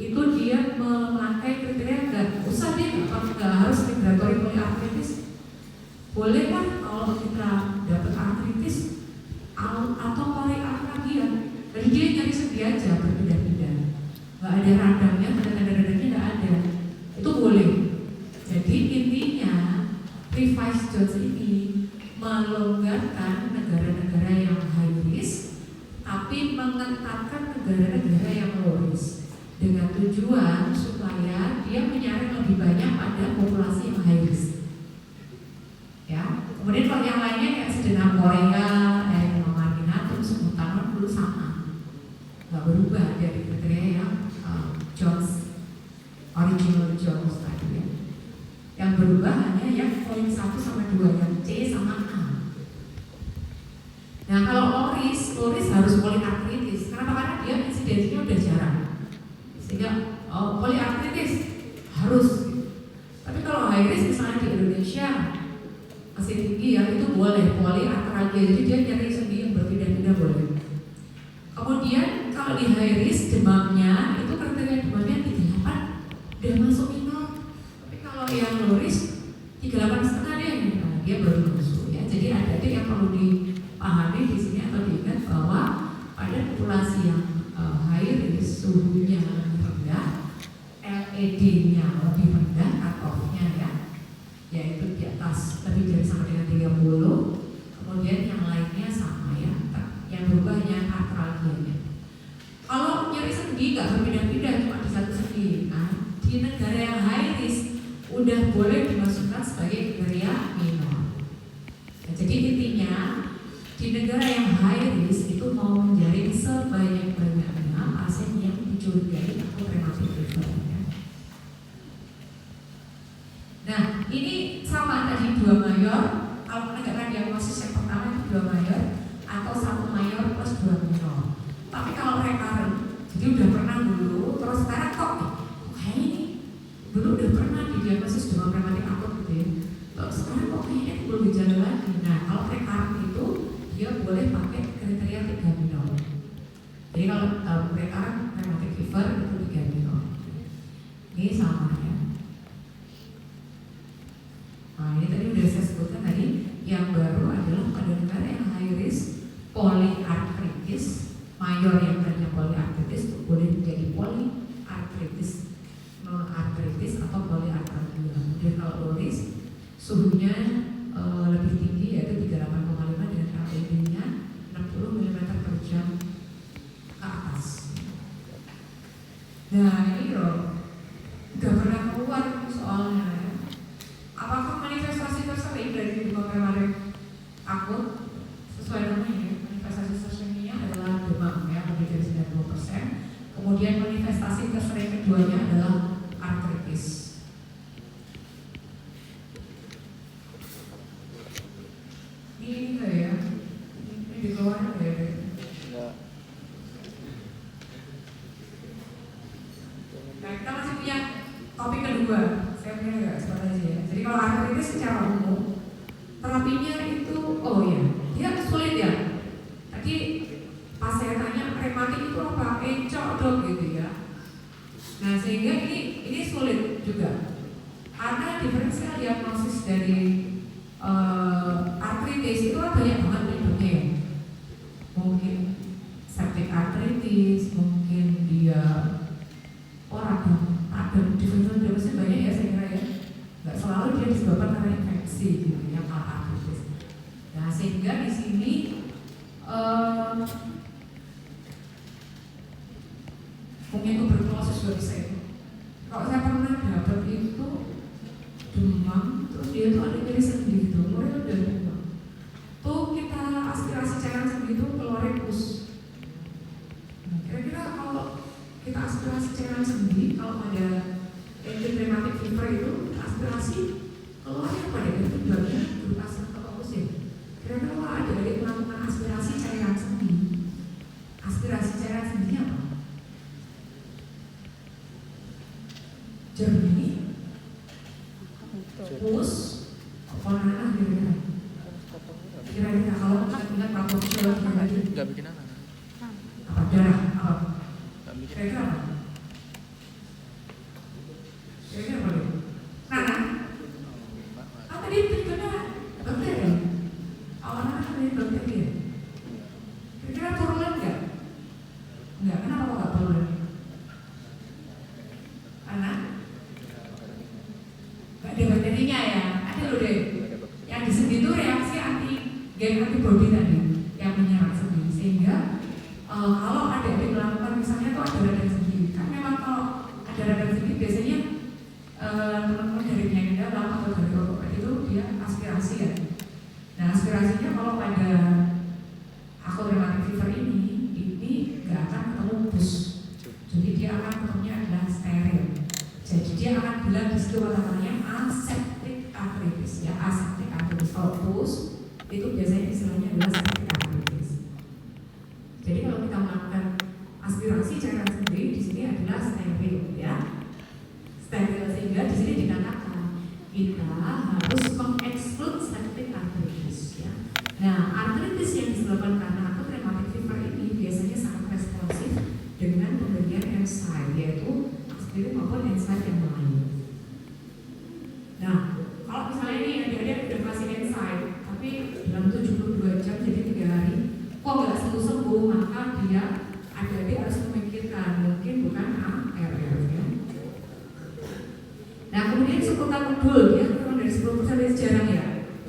itu dia memakai kriteria nggak usah dia nggak harus migratory polyarthritis. Boleh kan kalau kita dapat artritis atau polyarthritis, jadi dia nyari sendiri aja berpindah-pindah, nggak ada radangnya, tanda-tanda-tandanya nggak ada, itu boleh. Jadi intinya Revised Jones ini melonggarkan negara-negara yang high risk, tapi mengetatkan negara-negara yang low risk, dengan tujuan supaya dia menyaring lebih banyak pada populasi yang high risk. Ya, kemudian kalau yang lainnya kayak sedenam Korea, erythema marginatum, subkutan dulu sama, nggak berubah dari kriteria yang Jones, original Jones tadi ya. Yang berubah hanya dua, yang C sama A. Nah kalau loris harus poliartritis. Kenapa? Karena dia insidensinya udah jarang, sehingga poliartritis harus. Tapi kalau high risk misalnya di Indonesia masih tinggi ya, itu boleh poliartritis. Jadi dia nyeri sendi yang berpindah-pindah boleh. Kemudian kalau di high risk demamnya itu kriteria demamnya 38 udah masuk minor. Tapi kalau yang low risk 38,5 dia baru masuk ya. Jadi ada yang perlu dipahami di sini atau diingat bahwa pada populasi yang high risk suhunya rendah, LED-nya lebih rendah cut-off-nya ya, yaitu di atas lebih dari sama dengan 30. Kemudian yang lainnya sama ya, yang berubah hanya artralgianya. Kalau nyeri sendi nggak berpindah-pindah cuma di satu sendi, nah di negara yang high risk udah boleh dimasukkan sebagai kriteria minor. Nah, jadi intinya di negara yang high risk itu mau menjaring sebanyak-banyaknya pasien yang dicurigai atau rheumatic fever. Nah ini sama tadi 2 mayor. Kalau menegakkan diagnosis yang pertama itu 2 mayor atau 1 mayor plus 2 minor. Tapi kalau recurrent, jadi udah pernah dulu, terus sekarang kok kayaknya ini dulu udah pernah didiagnosis demam rematik akut gitu ya, terus sekarang kok kayaknya belum gejala lagi. Nah kalau recurrent itu dia boleh pakai kriteria 3 minor. Jadi kalau recurrent rheumatic fever itu 3 minor. Ini sama ya. Nah ini tadi udah saya sebutkan tadi. Yang baru adalah pada negara yang high risk poliartritis, mayor yang tadinya poliartritis itu boleh menjadi poliartritis, non-artritis atau poliartritis. Kemudian kalau low risk suhunya lebih tinggi yaitu 38,5 dengan LED-nya 60 mm per jam ke atas. Nah ini loh udah pernah keluar soalnya ya. Apakah manifestasi tersering dari demam rematik akut? Sesuai namanya, manifestasi tersering adalah demam ya, lebih dari 90%. Kemudian manifestasi tersering keduanya adalah artritis. Ini enggak ya? Ini di bawah enggak ya? Enggak. Nah kita masih punya topik kedua. Saya punya enggak sebentar aja ya. Jadi kalau artritis secara umum terapinya itu, oh ya, dia sulit ya. Tadi pas saya tanya rematik itu apa, encok dok gitu ya. Nah sehingga ini sulit juga. Karena diferensial diagnosis dari artritis itu kan banyak banget bentuknya ya. Mungkin septic artritis, mungkin dia ada diferensial banyak ya saya kira ya. Nggak selalu dia disebabkan karena infeksi gitu ya, artritis. Nah sehingga di sini mungkin tuberkulosis juga bisa itu. Kalau saya pernah dapat itu demam, terus dia tuh ada nyeri sendi gitu, keluarnya udah demam. Tuh kita aspirasi cairan sendi itu keluarnya pus. Nah, kira-kira kalau kita aspirasi cairan sendi, kalau ada rheumatic fever itu aspirasi keluarnya apa deh? Itu bagian berupa atau pus ya. Kira-kira kalau ada melakukan aspirasi cairan sendi, aspirasi cairan sendi apa? Jernih, pus, apa kira-kira? Kira-kira kalau kita ingat proporsional nggak bikin anak. apa darah apa? Nggak bikin. Kira-kira apa? Kira-kira apa deh? Nana? Apa dia tujuannya bakteri? Awalnya kan dari bakteri ya? Kira-kira purulan nggak? Nggak, kenapa kok nggak purulan? Karena nggak ada bakterinya ya? Ada loh deh. Yang di sendi itu reaksi antibody tadi yang menyerang sendi, sehingga kalau ada yang melakukan misalnya tuh ada radang sendi, kan memang kalau ada radang sendi biasanya teman-teman dari penyakit dalam atau dari rokok itu dia aspirasi ya. Nah aspirasinya kalau pada akut rheumatic fever ini nggak akan ketemu pus, jadi dia akan ketemunya adalah steril. Jadi dia akan bilang di situ kata-katanya aseptic artritis ya, aseptik artritis. Kalau pus itu biasanya istilahnya adalah septic artritis. Jadi kalau kita melakukan aspirasi cairan sendiri di sini adalah steril ya, steril, sehingga di sini dikatakan kita harus mengeksklud septic artritis ya. Nah, artritis yang disebabkan karena akut rheumatic fever ini biasanya sangat responsif dengan pemberian NSAID, yaitu aspirin maupun NSAID yang lain. Nah, kalau misalnya ini adik-adik udah kasih NSAID tapi dalam 72 jam jadi 3 hari kok nggak sembuh-sembuh, maka dia adik-adik harus memikirkan mungkin bukan ARF ya. Nah, kemudian sekutan nodul ya, kurang dari 10% itu jarang ya,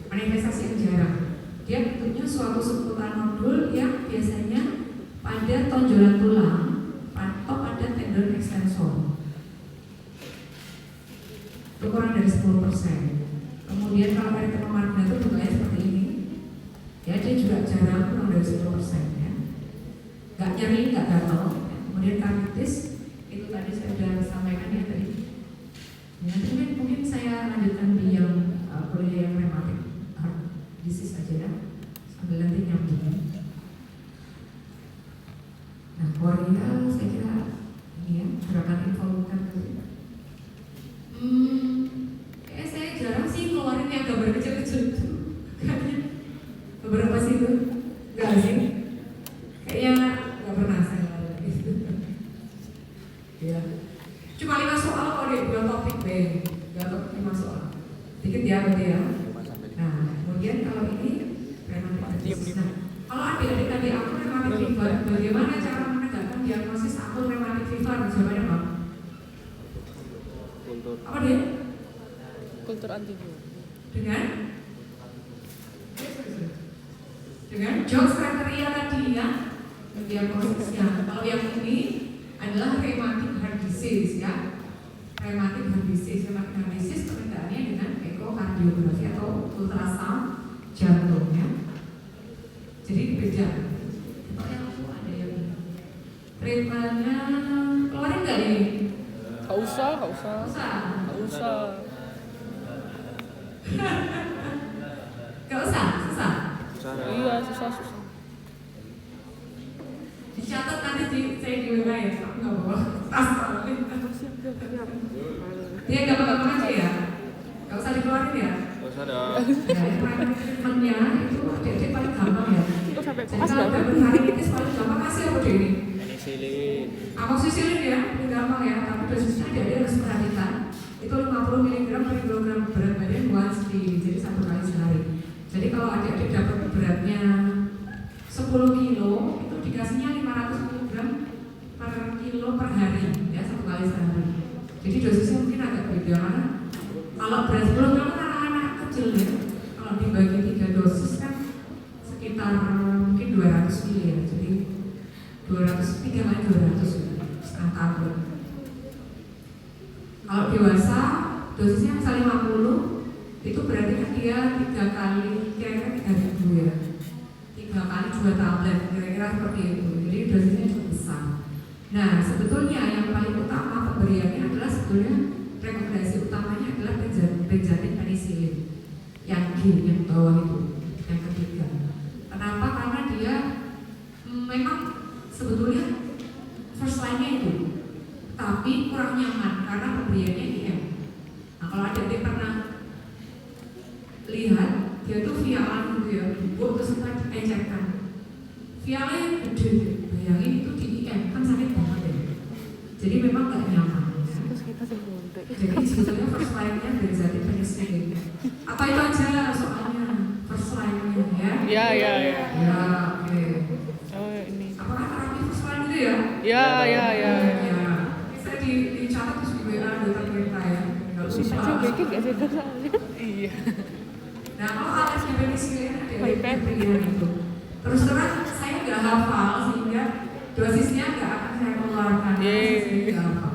manifestasi yang jarang. Dia bentuknya suatu sekutan nodul yang biasanya pada tonjolan tulang atau pada tendon extensor. Itu kurang dari 10%. Kemudian kalau erythema marginal itu bentuknya seperti ini. Ya, dia juga jarang, kurang dari 10% ya. Gak nyeri, gak gatal. Kemudian karditis itu tadi saya sudah sampaikan ya tadi. Ya, mungkin saya lanjutkan di yang kuliah yang rheumatic heart disease aja ya, sambil nanti nyambung. Nah, Korea saya kira ini ya, gerakan involuntary tadi. Saya jarang sih keluarin yang gambar kecil-kecil itu. Beberapa sih itu, enggak sih? Kayaknya nggak pernah saya ngalamin gitu. Ya. Cuma 5 soal kalau dia buat topik B, nggak topik 5 soal. Dikit ya berarti ya. Nah, kemudian kalau ini rheumatic. Nah, kalau adik-adik tadi akut rheumatic fever, bagaimana cara menegakkan diagnosis akut rheumatic fever? Jawabannya apa? Apa dia? Kultur antibiotik. Dengan Jones kriteria tadi ya, diagnosisnya. Kalau yang ini adalah rheumatic heart disease ya, rheumatic heart disease. Rheumatic heart disease penegakkannya dengan ekokardiografi atau ultrasound jantung ya. Jadi beda. Kalau yang aku ada yang treatmentnya keluarin nggak ini? Gak usah. Gak usah, susah. Iya, susah. Dicatat nanti saya di WA ya, aku nggak bawa tas soalnya. Dia gampang-gampang aja ya, nggak usah dikeluarin ya. Gak usah dong. Nah, treatmentnya itu adik-adik paling gampang ya. Itu sampai Jadi kelas kalau banget. hepatitis paling gampang kasih apa deh ini? Penicillin. Amoxicillin ya, paling gampang ya. Tapi dosisnya adik-adik harus perhatikan. Itu 50 mg per kilogram berat badan once daily, jadi 1 kali sehari. Jadi kalau adik-adik dapat beratnya 10 kilo, itu dikasihnya 500 mg per kilo per hari, ya 1 kali sehari. Jadi dosisnya mungkin agak beda. Kalau berat 10 kilo kan anak-anak kecil ya. Kalau dibagi 3 dosis kan sekitar mungkin 200 ml ya. Jadi 3 kali 200 setengah tablet. Kalau dewasa dosisnya misalnya 50, itu berarti kan dia 3 kali, kira-kira 3.000 ya, 3 kali 2 tablet, kira-kira seperti itu. Jadi dosisnya cukup besar. Nah, sebetulnya yang paling utama pemberiannya adalah sebetulnya rekomendasi utamanya adalah benzathine penicillin yang G, yang bawah itu, yang ketiga. Kenapa? Karena dia memang sebetulnya first line-nya itu, tapi kurang nyaman karena pemberiannya IM. Nah, kalau adik-adik pernah lihat, dia tuh vialan gitu ya, dibuat terus kita diinjekkan. Vialnya gede, bayangin itu di IM, kan sakit banget ya. Jadi memang gak nyaman ya. Jadi sebetulnya first line-nya benzathine penicillin. Apa itu aja soalnya first line-nya ya? Iya. Ya, oke. Oh, ini. Apakah terapi first line itu ya? Iya. Ya, bisa dicatat terus di WA dokter kita ya. Nggak Bisa lupa. bikin gak sih soalnya? Iya. Nah, kalau alergi penicillin ada pilihan itu. Terus terang saya nggak hafal sehingga dosisnya nggak akan saya keluarkan. Saya nggak hafal.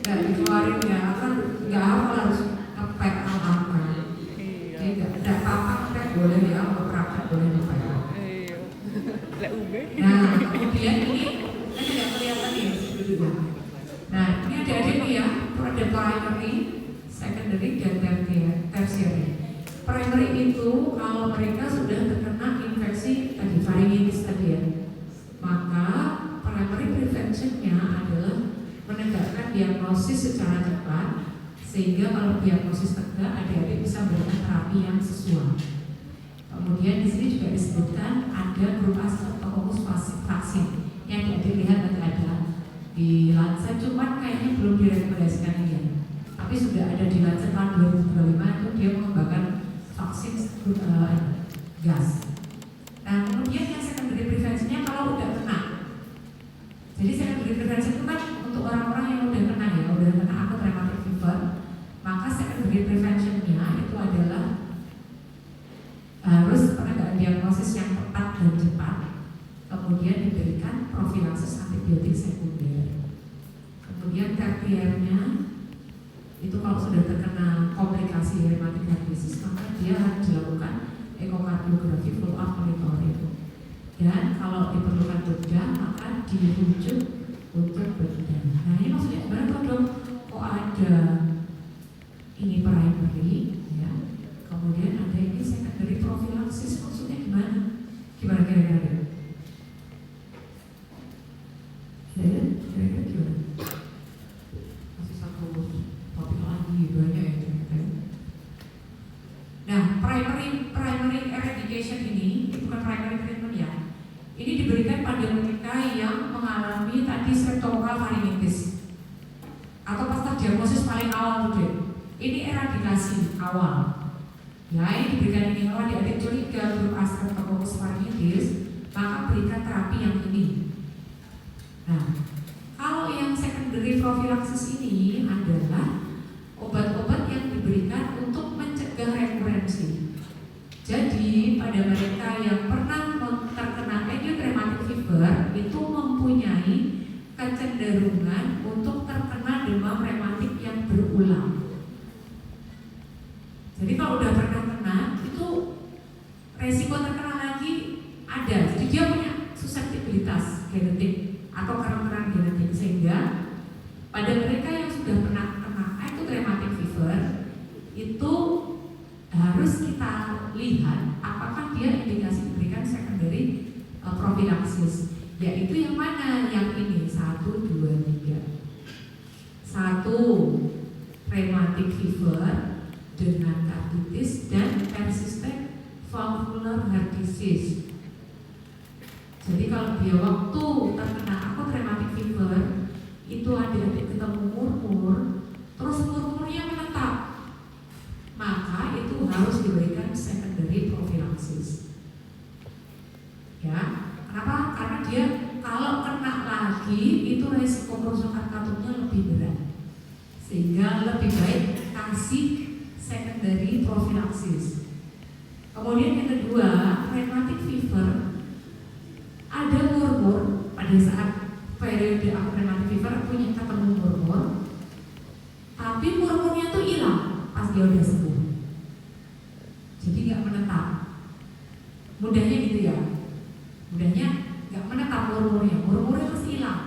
Nggak dikeluarin ya, kan nggak hafal harus ngepek apa-apa. Jadi nggak ada apa-apa ngepek boleh ya, kalau praktek boleh ngepek. Iya. Lek UB. Nah, kemudian ini nggak kelihatan nih dulu. Nah, ini adik-adik nih ya, produk primary, secondary secondary dan tertiary. Primary itu kalau mereka sudah terkena infeksi tadi varingitis tadi ya, maka primary preventionnya adalah menegakkan diagnosis secara cepat sehingga kalau diagnosis tegak adik-adik bisa mendapatkan terapi yang sesuai. Kemudian di sini juga disebutkan ada grup Streptococcus vaksin yang adik-adik lihat nanti ada di Lancet, cuman kayaknya belum direkomendasikan ini ya. Tapi sudah ada di Lancet tahun 2025 itu dia mengembangkan vaksin gas. Nah kemudian yang secondary preventionnya kalau udah kena. Jadi secondary prevention itu kan untuk orang-orang yang udah kena ya, udah kena akut rheumatic fever, maka secondary preventionnya itu adalah harus penegakan diagnosis yang tepat dan cepat, kemudian diberikan profilaksis antibiotik sekunder. Kemudian tertiernya itu kalau sudah terkena komplikasi rheumatic heart disease maka dia harus dilakukan ekokardiografi follow up monitoring. Dan kalau diperlukan bedah maka dirujuk untuk bedah. Nah ini maksudnya gimana dok? Kok ada ini primary ya, kemudian ada ini secondary profilaksis, maksudnya gimana? Gimana kira-kira? Kira-kira gimana? Masih satu topik lagi banyak ya ternyata. Nah primary eradication ini bukan primary treatment ya. Ini diberikan pada mereka yang mengalami tadi streptokokal varingitis atau pas diagnosis paling awal tuh deh. Ini eradikasi awal. Ya ini diberikan ini kalau adik-adik curiga grup Streptococcus varingitis maka berikan terapi yang ini. Nah kalau yang secondary prophylaxis ini adalah obat-obat yang diberikan untuk mencegah rekurensi. Jadi pada mereka yang pernah terkena acute rheumatic fever itu mempunyai kecenderungan untuk terkena demam rematik yang berulang. Jadi kalau udah pernah kena itu resiko terkena lagi ada. Jadi dia punya suseptibilitas genetik atau karakteran genetik sehingga pada mereka yang sudah pernah kena acute rheumatic fever itu harus kita lihat apakah dia indikasi diberikan secondary prophylaxis, yaitu yang mana? Yang ini 1, 2, 3. 1 rheumatic fever dengan carditis dan persistent valvular heart disease. Jadi kalau dia waktu terkena akut rheumatic fever itu adik-adik ketemu murmur, terus murmurnya menetap, maka itu harus diberikan secondary prophylaxis. Ya, kenapa? Karena dia kalau kena lagi itu resiko kerusakan katupnya lebih berat, sehingga lebih baik kasih secondary prophylaxis. Kemudian yang kedua, rheumatic fever ada murmur pada saat periode akut rheumatic fever punya ketemu murmur, tapi murmurnya tuh hilang pas dia udah sembuh. Jadi nggak menetap. Mudahnya gitu ya. Mudahnya nggak menetap murmurnya. Murmurnya terus hilang.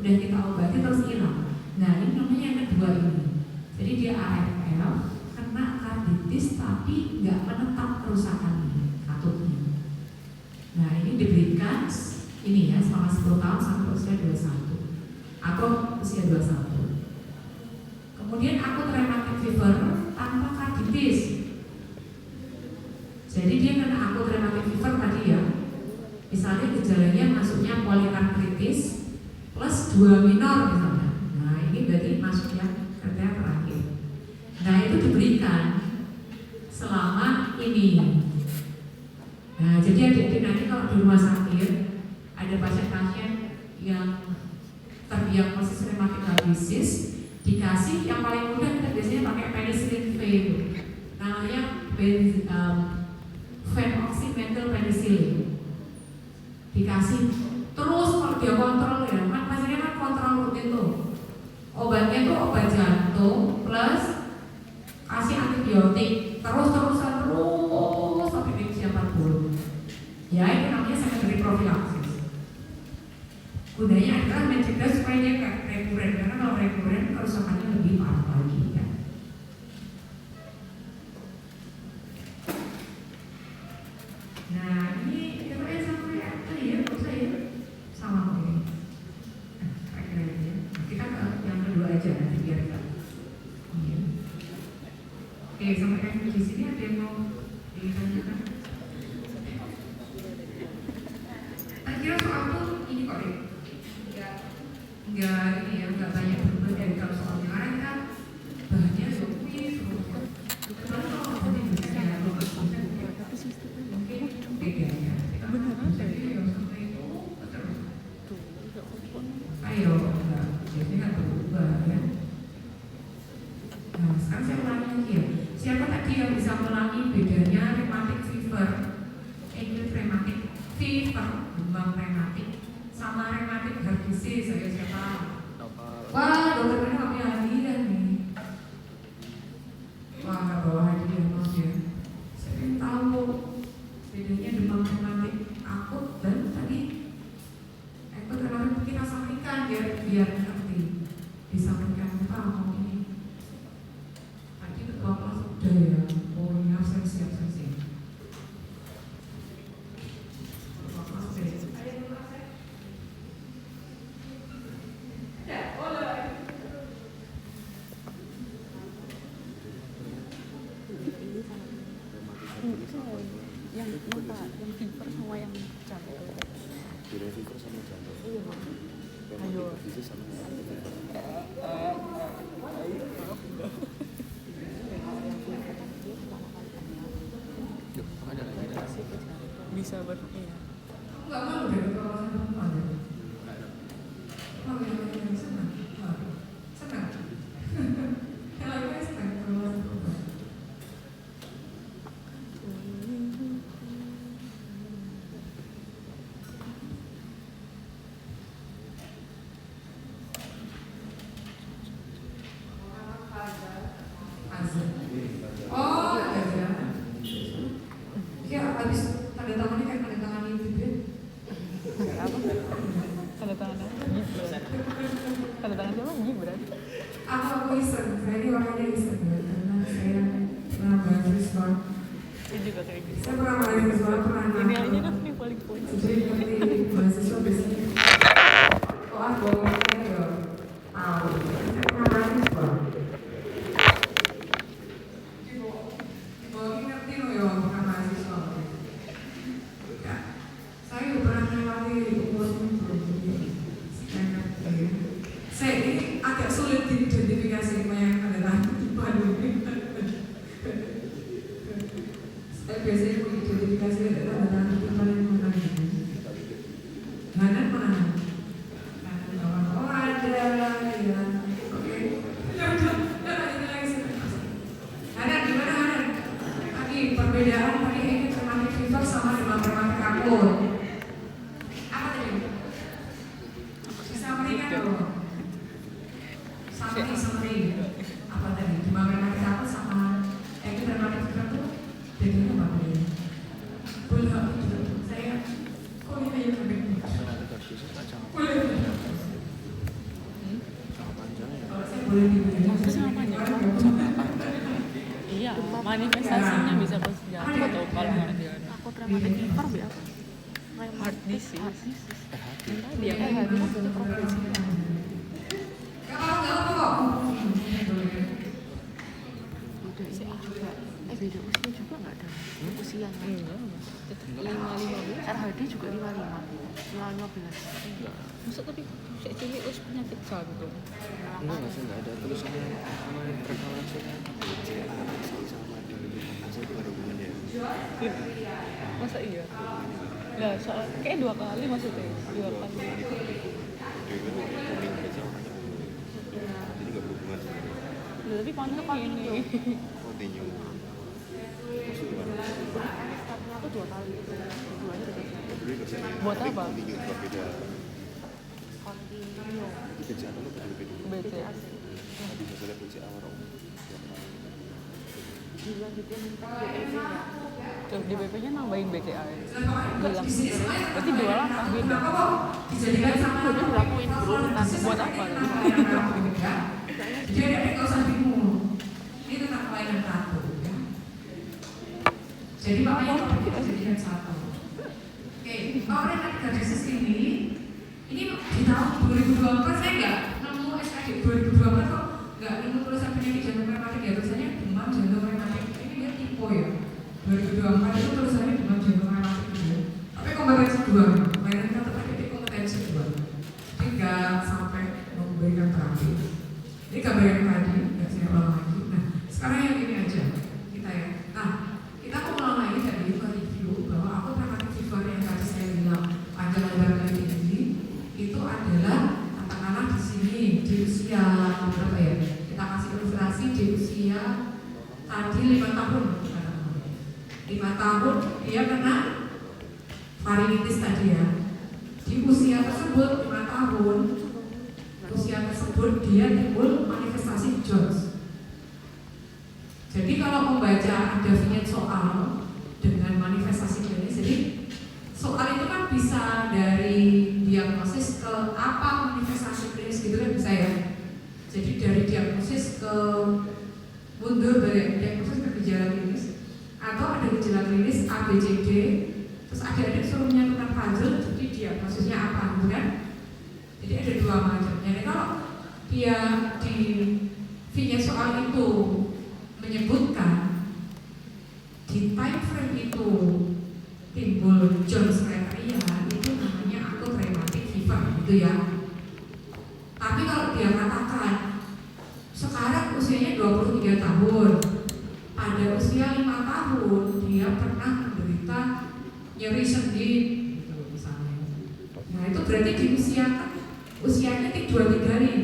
Udah kita obati terus hilang. Nah ini namanya yang kedua ini. Jadi dia AFL kena carditis tapi nggak menetap kerusakannya katupnya. Nah ini diberikan ini ya selama 10 tahun sampai usia 21 atau usia 21. Kemudian akut rheumatic fever tanpa carditis. Jadi dia kena akut rheumatic fever tadi ya. Misalnya gejalanya masuknya poliartritis plus 2 minor misalnya. Nah ini berarti masuknya kriteria terakhir. Nah itu diberikan selama ini. Nah jadi adik-adik nanti kalau di rumah sakit ada pasien-pasien yang terdiagnosis rheumatic heart disease, dikasih yang paling mudah kita biasanya pakai penicillin V, namanya phenoxymethyl penicillin. Dikasih terus kalau dia kontrol ya, kan pasiennya kan kontrol rutin tuh. Obatnya tuh obat jantung plus kasih antibiotik terus-terusan sampai di usia 40. Ya itu namanya secondary prophylaxis. Gunanya adalah mencegah supaya dia nggak rekuren, karena kalau rekuren kerusakannya lebih parah lagi ya. aja nanti biarkan. Iya. Oke, sampai yang di sini ada yang mau ditanyakan? Tak kira soal tuh ini kok deh. Enggak ini ya, enggak banyak berubah dari kalau soalnya karena kita bahannya kuis, kecuali kalau aku di Indonesia ya, mungkin bedanya. Jadi ya sampai itu terus. Ayo, enggak, biasanya nggak berubah ya. Nah, sekarang saya ulangi lagi ya. Siapa tadi yang bisa mengulangi bedanya rheumatic fever, acute rheumatic fever, demam rheumatic, sama rheumatic heart disease? Saya siapa? Wah, dokter ini kami hadiah nih. Wah, nggak bawa hadiah mas ya. Saya ingin tahu bedanya demam rheumatic akut dan tadi akut rheumatic kita sampaikan biar ngerti. Disampaikan tahu ini. Tadi ketua kelas udah ya. Oh ya, saya siap. Ketua kelas deh. Yang lupa, yang fever sama yang jantung. Kira fever sama jantung. Iya. Ayo. Itu sama. Ada lagi. Bisa iya. Enggak malu deh kalau saya perempuan ya. Oh ya, senang. Senang. Kalau saya senang kalau saya perempuan. Oh, ada. Ya, habis tanda tangannya kayak tanda tangan itu dia. Apa? Tanda tangan apa? Gibran. Tanda tangan siapa? Gibran. Aku iseng, saya ini orangnya iseng ya, karena saya pernah mahasiswa. Ini juga kayak gitu. Saya pernah mahasiswa, pernah Ini aja kan ini paling poin. jadi ngerti mahasiswa biasanya. Oh, aku saya ya tahu. Saya pernah mahasiswa. Dibawa ngerti loh ya, pernah mahasiswa. Ya, saya juga pernah melewati umur itu. Saya ngerti. Saya ini agak sulit diidentifikasi sama yang ada tanda depan ini. Saya biasanya mengidentifikasi ada tanda depan yang mana gitu. Mana mana? Oh ada ya. Oke. Ya ini lagi sih. Ada gimana ada? Tadi perbedaan tadi ini rheumatic fever sama demam rheumatic akut. Apa tadi? Bisa berikan loh. Summary. Apa tadi? Demam rheumatic akut sama acute rheumatic fever tuh bedanya apa bedanya? Boleh aku juga saya kok ini ya bedanya? Boleh. Kalau saya boleh dibedakan. Maksudnya sama panjang. Iya, manifestasinya bisa ke jantung atau kalau nggak dia. Aku rheumatic fever be apa? Heart disease. Tadi yang heart disease itu progresi. Enggak apa-apa kok. Beda usia juga nggak ada usianya. Enggak, 5-15. RHD juga 55. Enggak. Maksud tapi si cilik us penyakit jantung. Enggak ada tulisannya sama yang prevalensinya. Sama dengan saya itu ada hubungannya. Masa iya? Lah, soal kayak 2 kali maksudnya. 2 kali. Kuning aja orangnya kuning. Jadi nggak berhubungan sama dia. Lah, tapi panas ini. Continue. Maksudnya gimana? Startnya tuh 2 kali. Duanya udah terjadi. Dulu kerjanya. Buat tapi apa? Continue buat beda. Continue. Itu kerjaan dulu atau beda? BCA. Tadi misalnya kerja awal Dilanjutin BPC-nya. Terus di BP-nya nambahin BCA. Bilang. Berarti 2 langkah beda. Dijadikan sama Udah dilakuin berurutan. Buat apa? Jadi nggak usah bingung. Ini tentang kelainan satu. Ya. Jadi makanya kalau kita jadikan satu. Oke, kalau rheumatic heart disease ini di tahun 2024 saya nggak nemu SKD 2024 di jantung rematik ya tulisannya demam jantung rematik. Ini dia tipe ya. 2024 itu tulisannya demam jantung rematik gitu. Tapi kompetensi 2, layanan kata pakai kompetensi 2. Jadi nggak sampai memberikan terapi. Ini gambar yang tadi, nggak saya ulang lagi. Nah, sekarang yang ini aja kita ya. Nah, kita mau ulang lagi tadi review bahwa aku rematik fever yang tadi saya bilang panjang lebar kali tinggi itu adalah katakanlah di sini di usia berapa ya? Kita kasih ilustrasi di usia tadi 5 tahun. 5 tahun dia kena faringitis tadi ya. Di usia tersebut 5 tahun usia tersebut dia timbul manifestasi Jones. Jadi kalau membaca ada vignette soal dengan manifestasi klinis, jadi soal itu kan bisa dari diagnosis ke apa manifestasi klinis gitu kan bisa ya. Jadi dari diagnosis ke mundur dari diagnosis ke gejala klinis, atau ada gejala klinis A, B, C, D, terus adik-adik suruh menyatukan puzzle, jadi diagnosisnya apa gitu kan. Jadi ada 2 macam. Jadi kalau dia di vignette soal itu menyebutkan di time frame itu timbul Jones criteria, itu namanya akut rheumatic fever gitu ya. Tapi kalau dia katakan sekarang usianya 23 tahun, pada usia 5 tahun dia pernah menderita nyeri sendi gitu misalnya. Nah itu berarti di usianya 23 nih.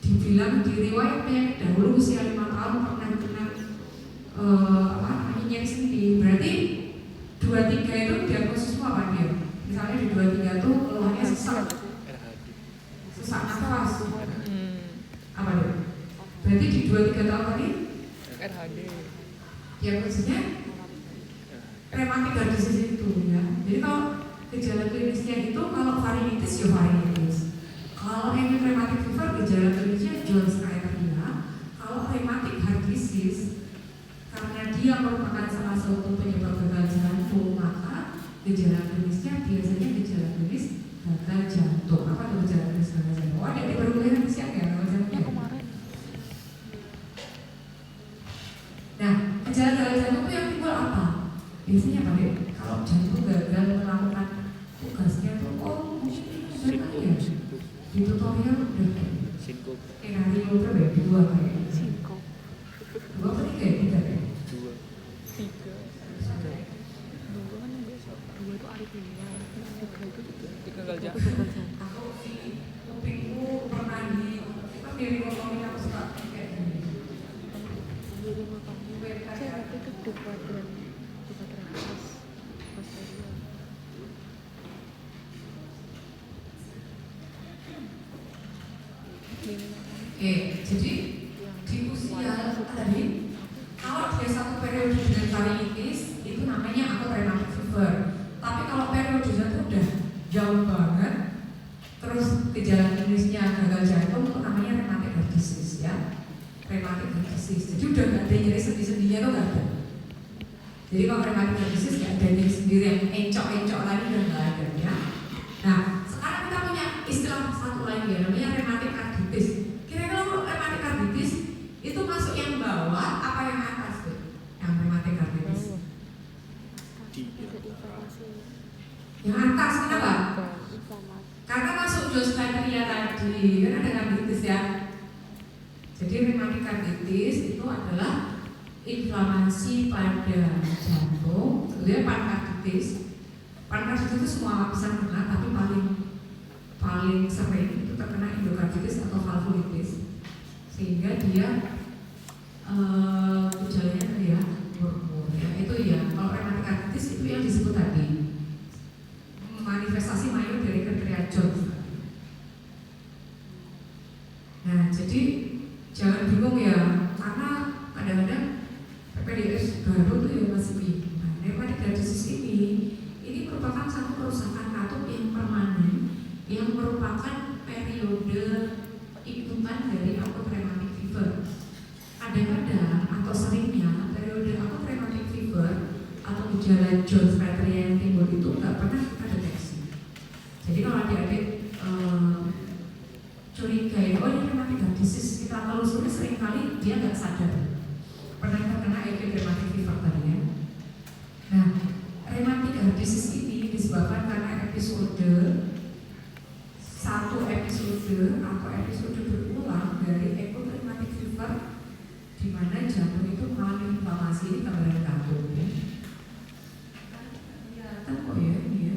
Dibilang di riwayat penyakit dahulu usia 5 tahun pernah kena nyeri sendi. Berarti 23 itu diagnosismu apa dia? Misalnya di 23 itu keluhannya sesak nafas. Apa dia? Berarti di 23 tahun tadi RHD. diagnosisnya rematik disease itu ya. Jadi kalau gejala klinisnya itu kalau faringitis ya faringitis. Kalau yang rheumatic fever gejala klinisnya Jones criteria. Kalau rheumatic heart disease karena dia merupakan salah satu penyebab gagal jantung, maka gejala klinisnya biasanya gejala klinis gagal jantung. Apa itu gejala klinis gagal jantung? Oh, ada di baru kuliah nanti siang ya gagal jantung. Kemarin. Nah, gejala gagal jantung itu yang timbul apa? Biasanya apa deh? Kalau jantung gagal melakukan tugasnya tuh, oh mungkin dari kali ya di tutorial udah skenario berapa ya? 2 kayak 2 apa 3 ya? 3 ya? 2 kan yang biasa. 2 itu aritmia, 3 itu Gagal jantung. Aku di kupingku pernah di kita dari ngomongin aku suka kayak gini. jadi makanya saya ngerti itu di kuadran atas posterior. Oke, jadi di usia tadi kalau dia satu periode dengan faringitis itu namanya akut rheumatic fever. Tapi kalau periodenya itu udah jauh banget, terus gejala klinisnya gagal jantung itu namanya rheumatic heart disease ya. Rheumatic heart disease. Jadi udah nggak ada nyeri sendi-sendinya tuh nggak ada. Jadi kalau rheumatic heart disease nggak ada nyeri sendiri yang encok-encok lagi udah nggak ada ya. Nah sekarang kita punya istilah satu lagi ya namanya rheumatic arthritis. Kira-kira kalau rheumatic arthritis itu masuk yang bawah apa yang atas tuh? Yang rheumatic arthritis. Ada inflamasi. Yang atas kenapa? Inflamasi. Karena masuk Jones criteria tadi, kan ada arthritis ya. Jadi rheumatic arthritis itu adalah inflamasi pada jantung. Sebetulnya pankreatitis. Pankreatitis itu semua lapisan kena, tapi paling sering itu terkena endokarditis atau valvulitis. Sehingga dia gejalanya dia murmur ya. Itu ya, kalau rheumatic arthritis itu yang disebut tadi manifestasi mayor dari kriteria Jones. Nah, jadi jangan bingung ya, karena kadang-kadang PPDS baru tuh ya masih bingung. Nah, rheumatic arthritis ini merupakan satu kerusakan katup yang permanen yang merupakan periode ikutan dari akut rheumatic fever. Kadang-kadang atau seringnya periode akut rheumatic fever atau gejala Jones criteria yang timbul itu nggak pernah kita deteksi. Jadi kalau adik-adik curiga ya, oh ini rheumatic heart disease, kita telusuri seringkali dia nggak sadar pernah terkena acute rheumatic fever tadi ya. Nah, rheumatic heart disease ini disebabkan karena satu episode atau episode berulang dari acute rheumatic fever di mana jantung itu mengalami inflamasi. Ini gambaran kartun ya. Kelihatan kok ya ini ya.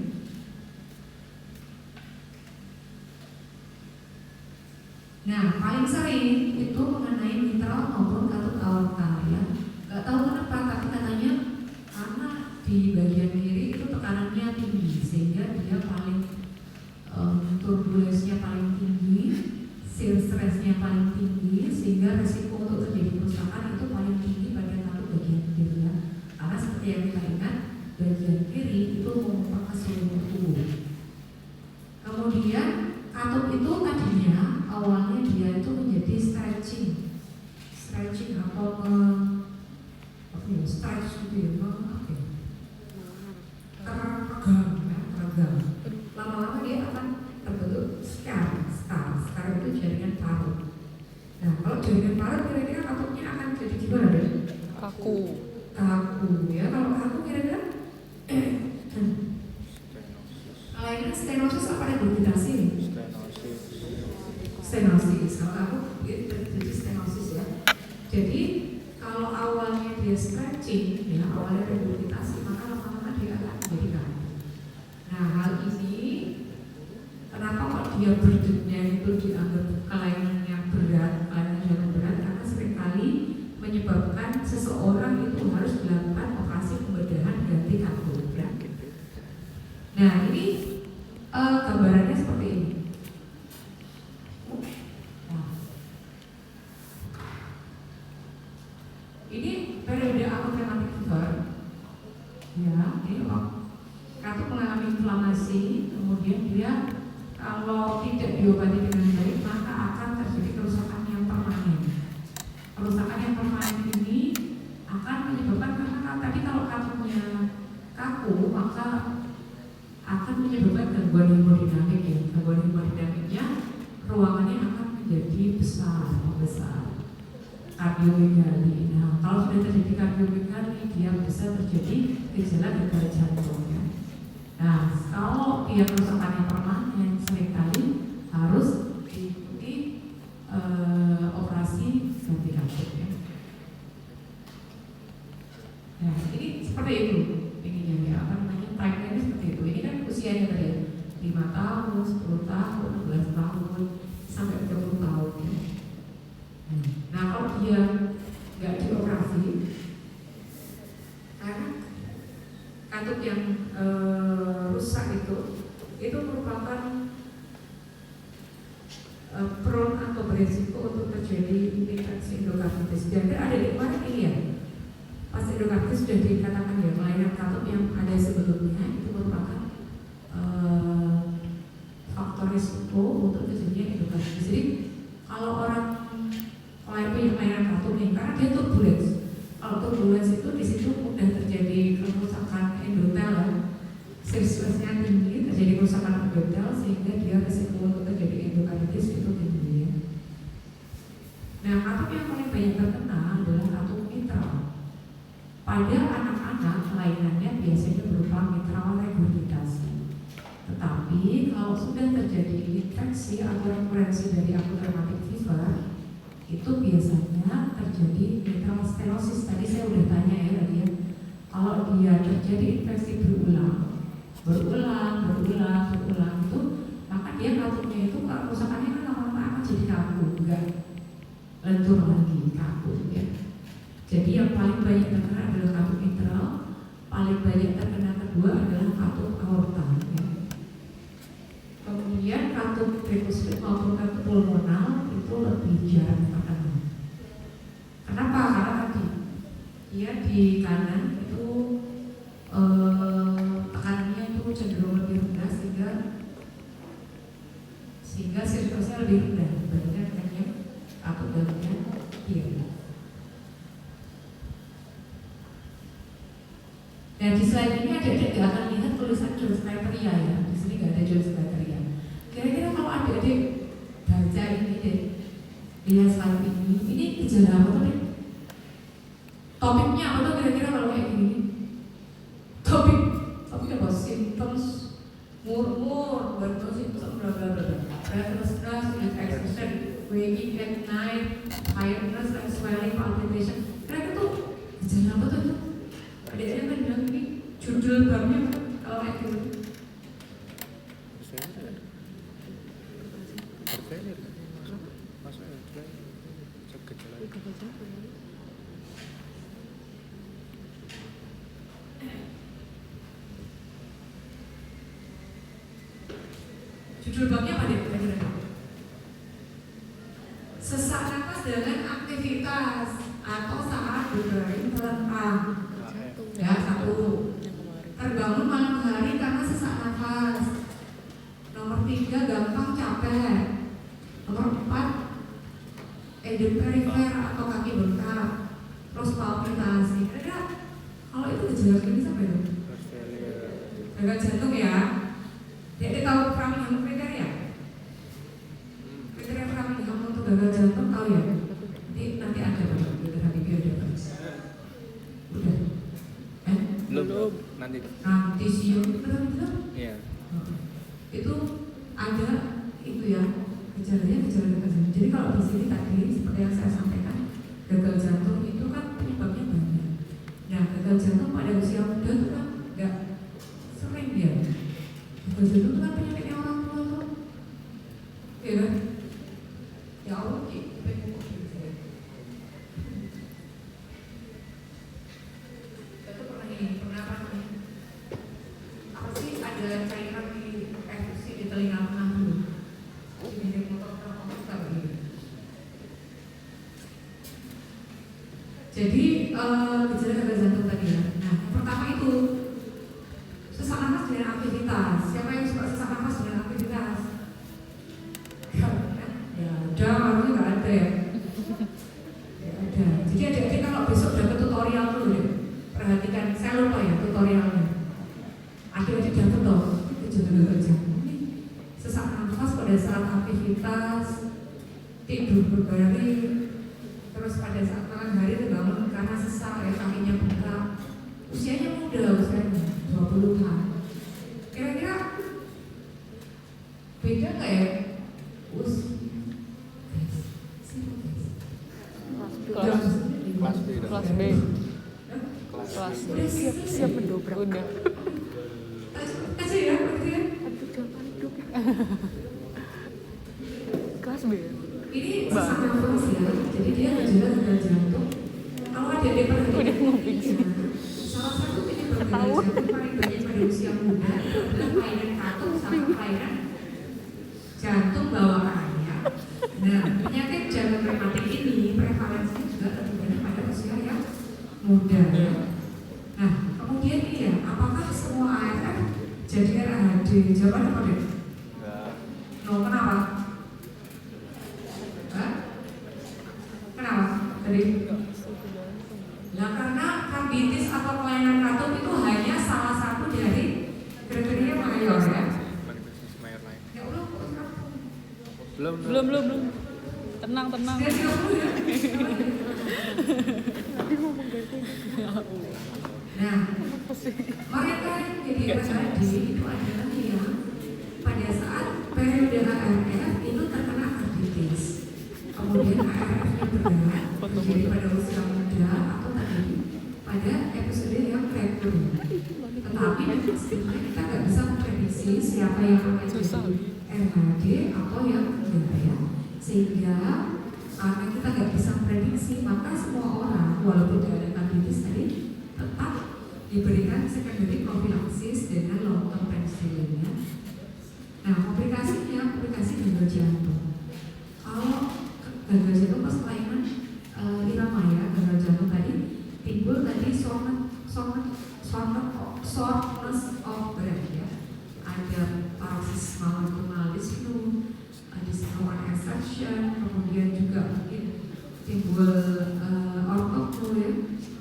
Nah, paling sering itu mengenai mitral maupun katut aorta ya. Gak tahu kenapa, tapi katanya karena di bagian kiri itu tekanannya tinggi sehingga dia paling turbulensinya paling tinggi, shear stressnya paling tinggi, sehingga resiko untuk terjadi kerusakan itu paling tinggi pada katut bagian kiri ya. Karena seperti yang kita ingat, bagian kiri itu memompa ke seluruh tubuh. Kemudian katut itu tadinya awalnya dia itu menjadi stretching atau stretch gitu ya, teregam. Lama-lama dia akan terbentuk scar itu jaringan parut. Nah, kalau jaringan parut kira-kira katutnya akan jadi gimana deh? Kaku Ya, kalau kaku kira-kira lainnya stenosis apa regurgitasi? Stenosis. Kalau kaku itu terjadi stenosis ya. Jadi kalau awalnya dia stretching ya, awalnya regurgitasi, maka lama-lama dia akan menjadi kaku. Nah, hal ini kenapa kok dia burdennya itu dianggap kelainan yang berat, kelainan jantung berat, karena seringkali menyebabkan seseorang itu harus dilakukan operasi pembedahan ganti katut ya. Nah, ini gambarannya seperti ini. Nah, ini periode akut rheumatic fever ya, ini katut mengalami inflamasi, kemudian dia kalau tidak diobati dengan baik maka akan terjadi kerusakan yang permanen. Kerusakan yang permanen ini akan menyebabkan, karena tadi kalau katutnya kaku maka akan menyebabkan gangguan hemodinamik ya. Gangguan hemodinamiknya ruangannya akan menjadi membesar. Kardiomegali. Nah, kalau sudah terjadi kardiomegali, dia bisa terjadi gejala gagal jantung ya. Nah, kalau dia kerusakan yang permanen, seringkali harus diikuti operasi ganti katut ya. Nah, ini seperti itu ininya ya, apa namanya, timeline seperti itu. Ini kan usianya tadi ya, 5 tahun, 10 tahun, 11 tahun, sampai 20 tahun ya. Nah, kalau dia nggak dioperasi, karena katut yang rusak itu merupakan prone atau beresiko untuk terjadi infeksi endokarditis. Dan ada di mana ini ya, pas endokarditis sudah dikatakan ya, kelainan katut yang ada sebelumnya itu merupakan faktor risiko untuk terjadinya endokarditis. Jadi kalau orang punya kelainan katut nih, karena dia turbulens. Kalau turbulens itu di situ mudah terjadi kerusakan endotel, shear stressnya tinggi, terjadi kerusakan endotel sehingga dia risiko untuk terjadi endokarditis itu tinggi ya. Nah, katut yang paling banyak terkena adalah katut mitral. Pada anak-anak kelainannya biasanya berupa mitral regurgitasi. Tetapi kalau sudah terjadi infeksi atau rekurensi dari akut rheumatic fever, itu biasanya terjadi mitral stenosis. Tadi saya udah tanya ya tadi ya, kalau dia terjadi infeksi berulang itu, maka dia katutnya itu kerusakannya kan lama-lama akan jadi kaku, enggak lentur lagi, kaku ya. Jadi yang paling banyak terkena adalah katut mitral, paling banyak terkena kedua adalah katut aorta ya. Kemudian katut tricuspid maupun katut pulmonal itu lebih jarang terkena. Kenapa? Karena tadi dia di kanan itu tekanannya itu cenderung lebih rendah sehingga sirkulasinya lebih rendah dibandingkan dengan yang katut bagian kiri. Nah, di slide ini adik-adik gak akan lihat tulisan Jones criteria ya. Di sini gak ada Jones criteria. Kira-kira kalau adik-adik baca ini deh, lihat slide ini gejala apa tuh? Topiknya apa tuh kira-kira kalau kayak gini? Topik apa? Symptoms, murmur, berarti symptoms bla bla bla. Restlessness with exertion, waking at night, tiredness and swelling, palpitation. Kira-kira tuh gejala apa tuh? Adanya kan bilang ini judul babnya apa? Kalau kayak gitu. Judul babnya apa deh? Sesak napas dengan aktivitas atau saat berbaring terlentang. Ya, 1. Terbangun malam hari karena sesak nafas. Nomor 3, gampang capek. Nomor 4, edem perifer atau kaki bengkak. Terus palpitasi. Kira-kira kalau itu gejala klinis apa ya? Gagal jantung ya. Dia tahu Framingham kriteria? Kriteria Framingham untuk gagal jantung tahu ya? Nanti ada pada hari ada. Udah? Belum. Nanti siung betul? Iya. Itu ada itu ya gejala gagal jantung. Jadi kalau di sini tadi seperti yang saya sampaikan, gagal jantung itu kan penyebabnya banyak. Nah, gagal jantung pada usia muda itu kan nggak sering dia. Gagal jantung itu kan penyakitnya orang tua tuh, ya kan? Ya Allah, apa sih ada cairan di efusi di telinga tengah dulu? Ini motor terkomputer gitu. Jadi gejala gagal jantung tadi ya. Nah, yang pertama itu sesak nafas dengan aktivitas. Siapa yang suka sesak nafas dengan aktivitas? Ya, udah malu nggak ada ya. Ya ada. Jadi adik-adik kalau besok dapat tutorial dulu deh. Perhatikan, saya lupa ya tutorialnya. Adik-adik dapat toh gejala gagal jantung. Sesak nafas pada saat aktivitas, tidur berbaring, terus pada saat malam hari terbangun karena sesak ya kakinya bengkak. Usianya muda, usianya 20-an. Kira-kira beda nggak ya? Kelas B. Siap mendobrak. Udah. Aja ya, gitu ya. Aduh, jangan hidup. Kelas B. Ini sesak nafas ya. Jadi dia gejala gagal jantung. Kalau ada perhatian, salah satu penyebab gagal jantung paling banyak pada usia muda adalah kelainan jantung sama kelainan jantung bawaan ya. Nah, penyakit jantung rematik ini prevalensinya juga lebih banyak pada usia yang muda. Nah, kemudian ini ya, apakah semua ARF jadi RAHD? Jawabannya apa deh? No, kenapa? Kenapa? Tadi? Nah, karena karditis atau kelainan katup itu hanya salah satu dari kriteria mayor ya. Ya Allah, Belum. Tenang. Sudah 30 ya. Nanti ngomong ganti. Nah, mereka yang jadi RAHD itu adalah yang pada saat periode ARF itu terkena karditis. Kemudian ARF-nya berat, terjadi pada usia muda atau terjadi pada episode yang prematur. Tetapi sebenarnya kita nggak bisa memprediksi siapa yang akan jadi RHD atau yang enggak ya. Sehingga karena kita nggak bisa memprediksi, maka semua orang walaupun tidak ada karditis tadi tetap diberikan secondary prophylaxis dengan long term penicillin ya. Nah, komplikasi gagal jantung. Kalau gagal jantung pas kelainan irama ya, gagal jantung tadi timbul tadi shortness of breath ya. Ada paroxysmal nocturnal dyspnea, dyspnea exertion, kemudian juga mungkin timbul ortopnea ya.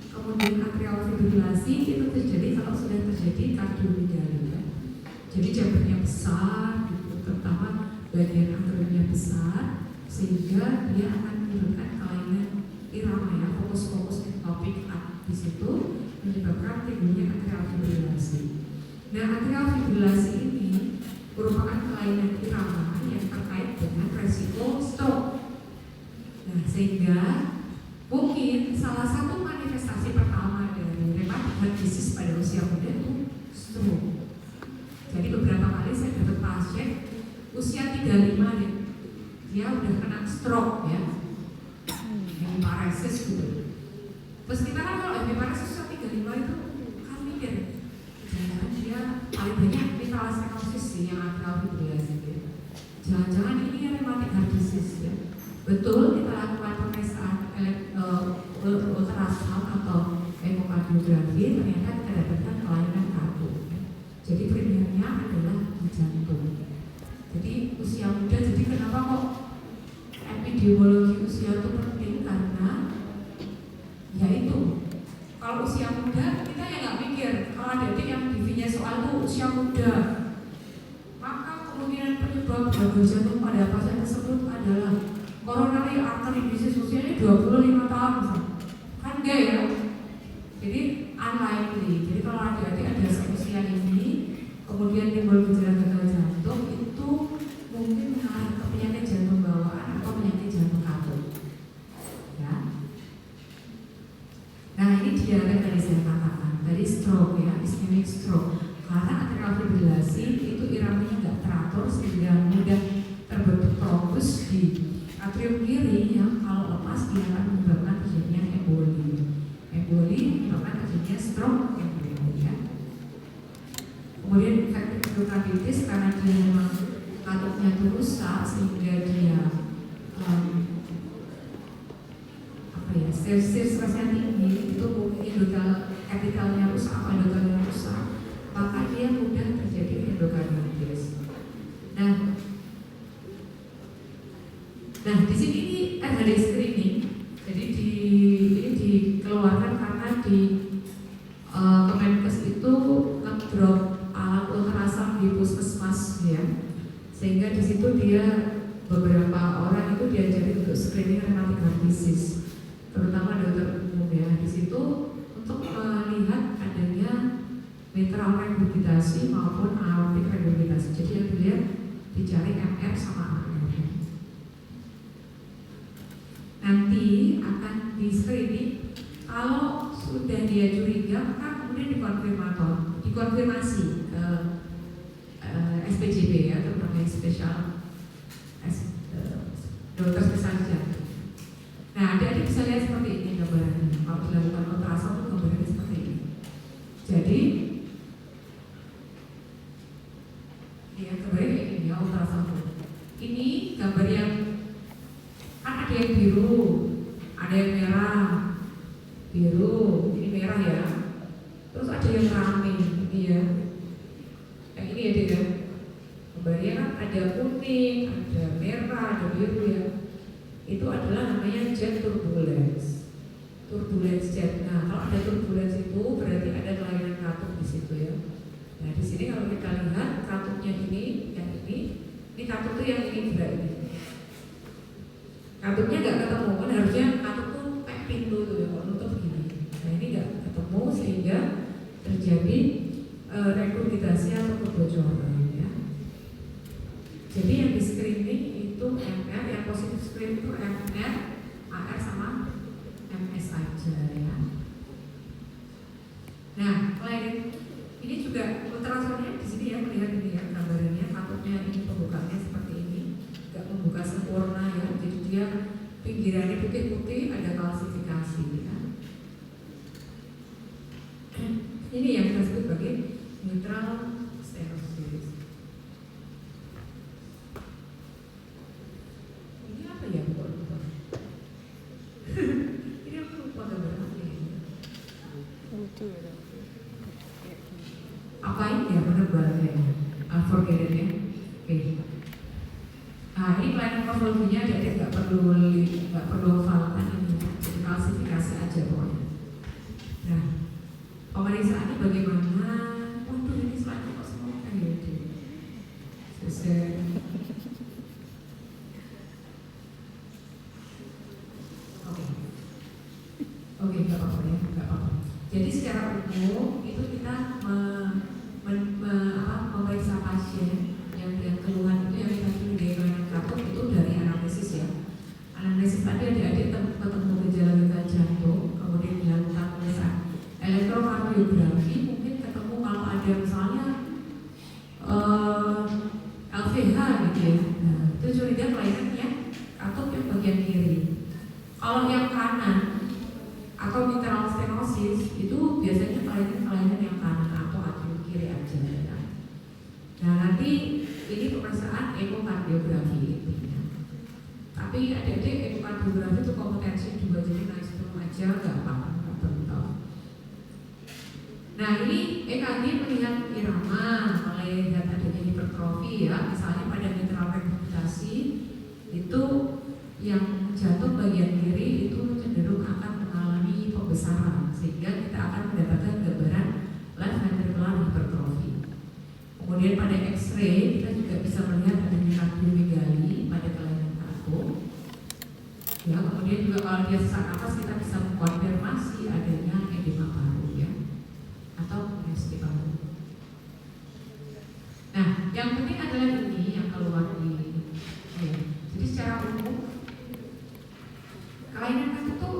Kemudian atrial fibrilasi itu terjadi kalau sudah terjadi kardiomegalia ya. Jadi jantungnya besar, terutama bagian atriumnya besar, sehingga dia akan menimbulkan kelainan irama ya, fokus-fokus ektopik di situ menyebabkan timbulnya atrial fibrilasi. Nah, atrial fibrilasi ini merupakan kelainan irama yang terkait dengan resiko stroke. Nah, sehingga mungkin salah satu manifestasi pertama dari rheumatic heart disease pada usia muda itu stroke. Jadi beberapa kali saya dapat pasien usia 35 nih, dia udah kena stroke ya, hemiparesis gitu. Terus kita kan kalau hemiparesis usia 35 itu kan mikir, jangan dia paling banyak mitral stenosis sih yang atrial fibrilasi gitu. Jangan-jangan ini yang rheumatic heart disease ya. Betul, kita lakukan pemeriksaan ultrasound atau ekokardiografi, ternyata kita dapatkan kelainan kartu. Jadi primernya adalah di jantung. Jadi usia muda, jadi kenapa kok epidemiologi usia itu penting? Karena yaitu kalau usia muda kita ya nggak mikir, kalau adik-adik yang DV-nya soal itu usia muda, maka kemungkinan penyebab gagal jantung pada pasien tersebut adalah coronary artery disease usianya 25 tahun kan enggak ya? Jadi unlikely. Jadi kalau adik-adik ada usia ini kemudian timbul gejala gagal jantung, itu mungkin mengarah ke penyakit jantung bawaan atau penyakit jantung katut ya. Nah, ini dia kan tadi saya katakan tadi stroke ya, ischemic stroke, karena atrial fibrilasi itu iramanya nggak teratur sehingga mudah terbentuk trombus di atrium kiri yang kalau lepas dia akan menyebabkan terjadinya emboli. Emboli menyebabkan terjadinya stroke emboli ya. Kemudian infeksi endokarditis karena dia memang katupnya itu rusak sehingga dia stir-stressnya tinggi, itu mungkin endokapitalnya rusak atau endotelnya rusak, maka dia mudah terjadi endokarditis. Nah, di sini ini RHD screening, jadi ini dikeluarkan karena di Kemenkes itu ngedrop alat ultrasound di puskesmas ya, sehingga di situ dia beberapa orang itu diajari untuk screening rheumatic heart disease, terutama dokter umum ya. Di situ untuk melihat adanya mitral regurgitasi maupun aortic regurgitasi. Jadi yang dilihat dicari MR sama AR. Nanti akan di screening, kalau sudah dia curiga maka kemudian dikonfirmasi ke SPJB ya, terutama spesial dokter spesialis jantung. Nah, adik-adik bisa lihat seperti ini gambarannya. Kalau dilakukan ultrasound itu gambarannya seperti ini. Jadi ya gambarnya ini ya ultrasound. Ini gambar yang kan ada yang biru, ada yang merah, biru, ini merah ya. Terus ada yang rame, ini ya. Yang ini ya dia. Gambarnya kan ada kuning, ada merah, ada biru ya. Itu adalah namanya jet turbulence. Turbulence jet. Nah, kalau ada turbulence itu berarti ada kelainan katup di situ ya. Nah, di sini kalau kita lihat katupnya ini, yang ini katup tuh yang ini juga ini. Katupnya nggak ketemu, kan harusnya katup tuh kayak pintu tuh ya, kalau nutup gini. Nah, ini nggak ketemu sehingga terjadi regurgitasi atau kebocoran ya. Jadi yang di screening itu MR, yang positif screen itu MR, AR sama MS aja ya. Nah, selain ini juga ultrasoundnya di sini ya, melihat ini ya gambarannya, katupnya ini pembukanya seperti ini, nggak membuka sempurna ya, jadi dia pinggirannya putih-putih, ada kalsifikasi ya. Ini yang kita sebut sebagai mitral stenosis. Ini apa ya, lupa? Ini aku lupa gambarnya. Lucu ya. Apa ini ya penebalannya? Forget it ya. Oke. Nah, ini kelainan morfologinya jadi nggak perlu hafalkan ini, jadi klasifikasi aja pokoknya. Nah, pemeriksaannya bagaimana? Waduh, ini slide kok semua kan ya. nggak apa-apa ya, nggak apa-apa. Jadi secara umum itu kita memeriksa pasien yang keluhan itu yang kita pilih dari kelainan katop itu dari anamnesis ya. Anamnesis tadi adik-adik ketemu gejala-gejala jantung, kemudian dilakukan pemeriksaan elektrokardiografi, mungkin ketemu kalau ada misalnya LVH gitu ya. Nah, itu curiga kelainannya katop yang bagian kiri. Kalau yang kanan atau mitral stenosis itu biasanya kelainan yang kanan atau atrium kiri aja ya. Nah nanti ini pemeriksaan ekokardiografi intinya. Tapi adik-adik ekokardiografi itu kompetensi 2, jadi nice to know aja, nggak apa-apa, nggak perlu tahu. Nah ini EKG melihat irama, melihat adanya hipertrofi ya, misalnya pada mitral regurgitasi itu yang jantung bagian kiri itu cenderung akan mengalami pembesaran, sehingga kita akan mendapatkan gambaran left ventricular hypertrophy. Kemudian pada X-ray kita juga bisa melihat adanya kardiomegali pada kelainan katop. Ya, kemudian juga kalau dia sesak napas kita bisa mengkonfirmasi adanya edema paru ya, atau kongestif paru. Nah, yang penting adalah ini yang keluar di jadi secara umum kelainan katop itu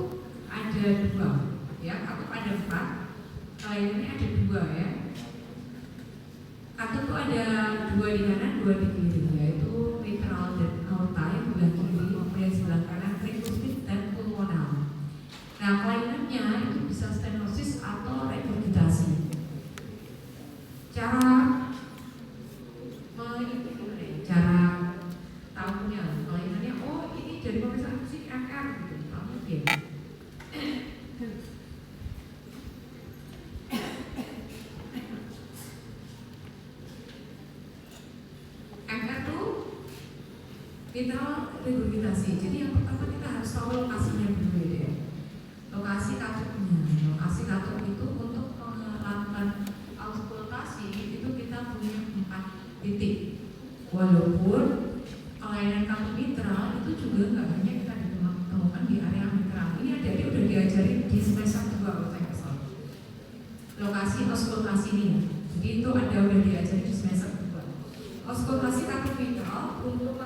ada 2 ya, katop ada 4, kelainannya ada 2 ya. Katop itu ada 2 di kanan, 2 di kiri, yaitu mitral dan aorta yang sebelah kiri, kemudian sebelah kanan tricuspid dan pulmonal. Nah, kelainannya itu bisa stenosis atau regurgitasi. Cara tahunya kelainannya, oh ini dari pemeriksaan CMR gitu, tak mungkin. MR itu mitral regurgitasi. Jadi yang pertama kita harus tahu lokasinya dulu ya. Lokasi katopnya. Lokasi katop itu untuk melakukan auskultasi itu kita punya 4 titik. Walaupun kelainan katop mitral itu juga nggak hanya kita ditemukan di area mitral. Ini adik-adik udah diajarin di semester 2 kalau saya kesal. Lokasi auskultasi ini. Jadi itu udah diajarin di semester 2. Auskultasi katop mitral untuk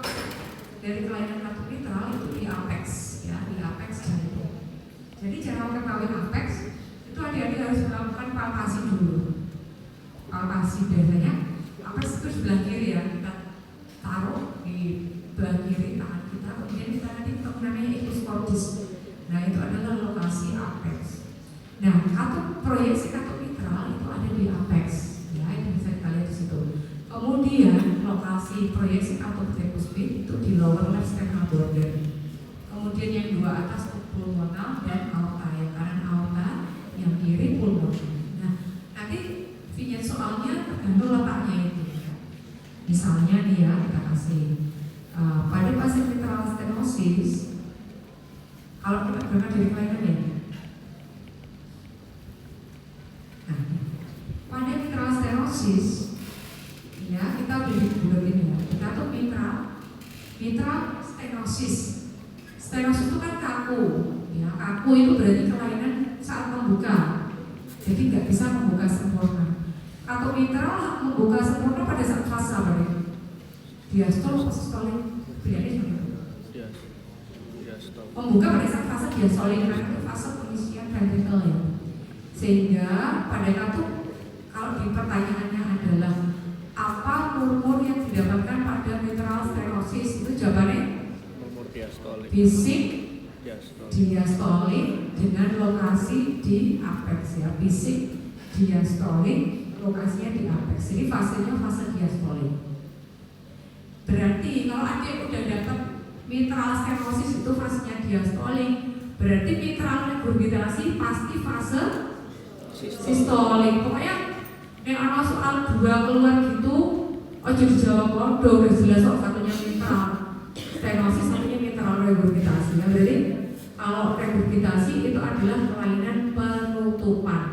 dari kelainan katop mitral itu di apex ya, di apex jantung. Jadi cara mengetahui apex itu adik-adik harus melakukan palpasi dulu. Palpasi biasanya apex itu sebelah kiri ya, kita taruh di belah kiri tangan kita, kemudian kita nanti ketemu namanya ictus cordis. Nah itu adalah lokasi apex. Nah katop proyeksi katop mitral itu ada di apex ya, itu bisa kita lihat di situ. Kemudian lokasi proyeksi katop tricuspid itu di lower left sternal border. Kemudian yang 2 atas pulmonal dan aorta, yang kanan aorta, yang kiri pulmonal. Nah nanti vignette soalnya tergantung letaknya itu. Misalnya nih ya, kita kasih pada pasien mitral stenosis, kalau kita berangkat dari kelainannya. Nah, pada mitral stenosis ya, kita udah dibuletin ya, kita tuh mitral stenosis. Stenosis itu kan kaku ya, kaku itu berarti kelainan saat membuka, jadi nggak bisa membuka sempurna. Katop mitral membuka sempurna pada saat fase apa ya? Diastol, sistolik, berarti membuka pada saat fase diastolik, karena itu fase pengisian ventrikel ya. Sehingga pada katop, kalau di pertanyaannya adalah apa murmur yang didapatkan pada mitral stenosis, itu jawabannya bisik diastolik dengan lokasi di apex ya, bisik diastolik lokasinya di apex. Jadi fasenya fase diastolik. Berarti kalau ada yang udah dapat mitral stenosis itu fasenya diastolik, berarti mitral regurgitasi pasti fase sistolik. Pokoknya yang ana soal 2 keluar gitu, ojo dijawab bodoh, udah jelas kok satunya mitral stenosis, satunya mitral regurgitasi. Ya, berarti kalau regurgitasi itu adalah kelainan penutupan.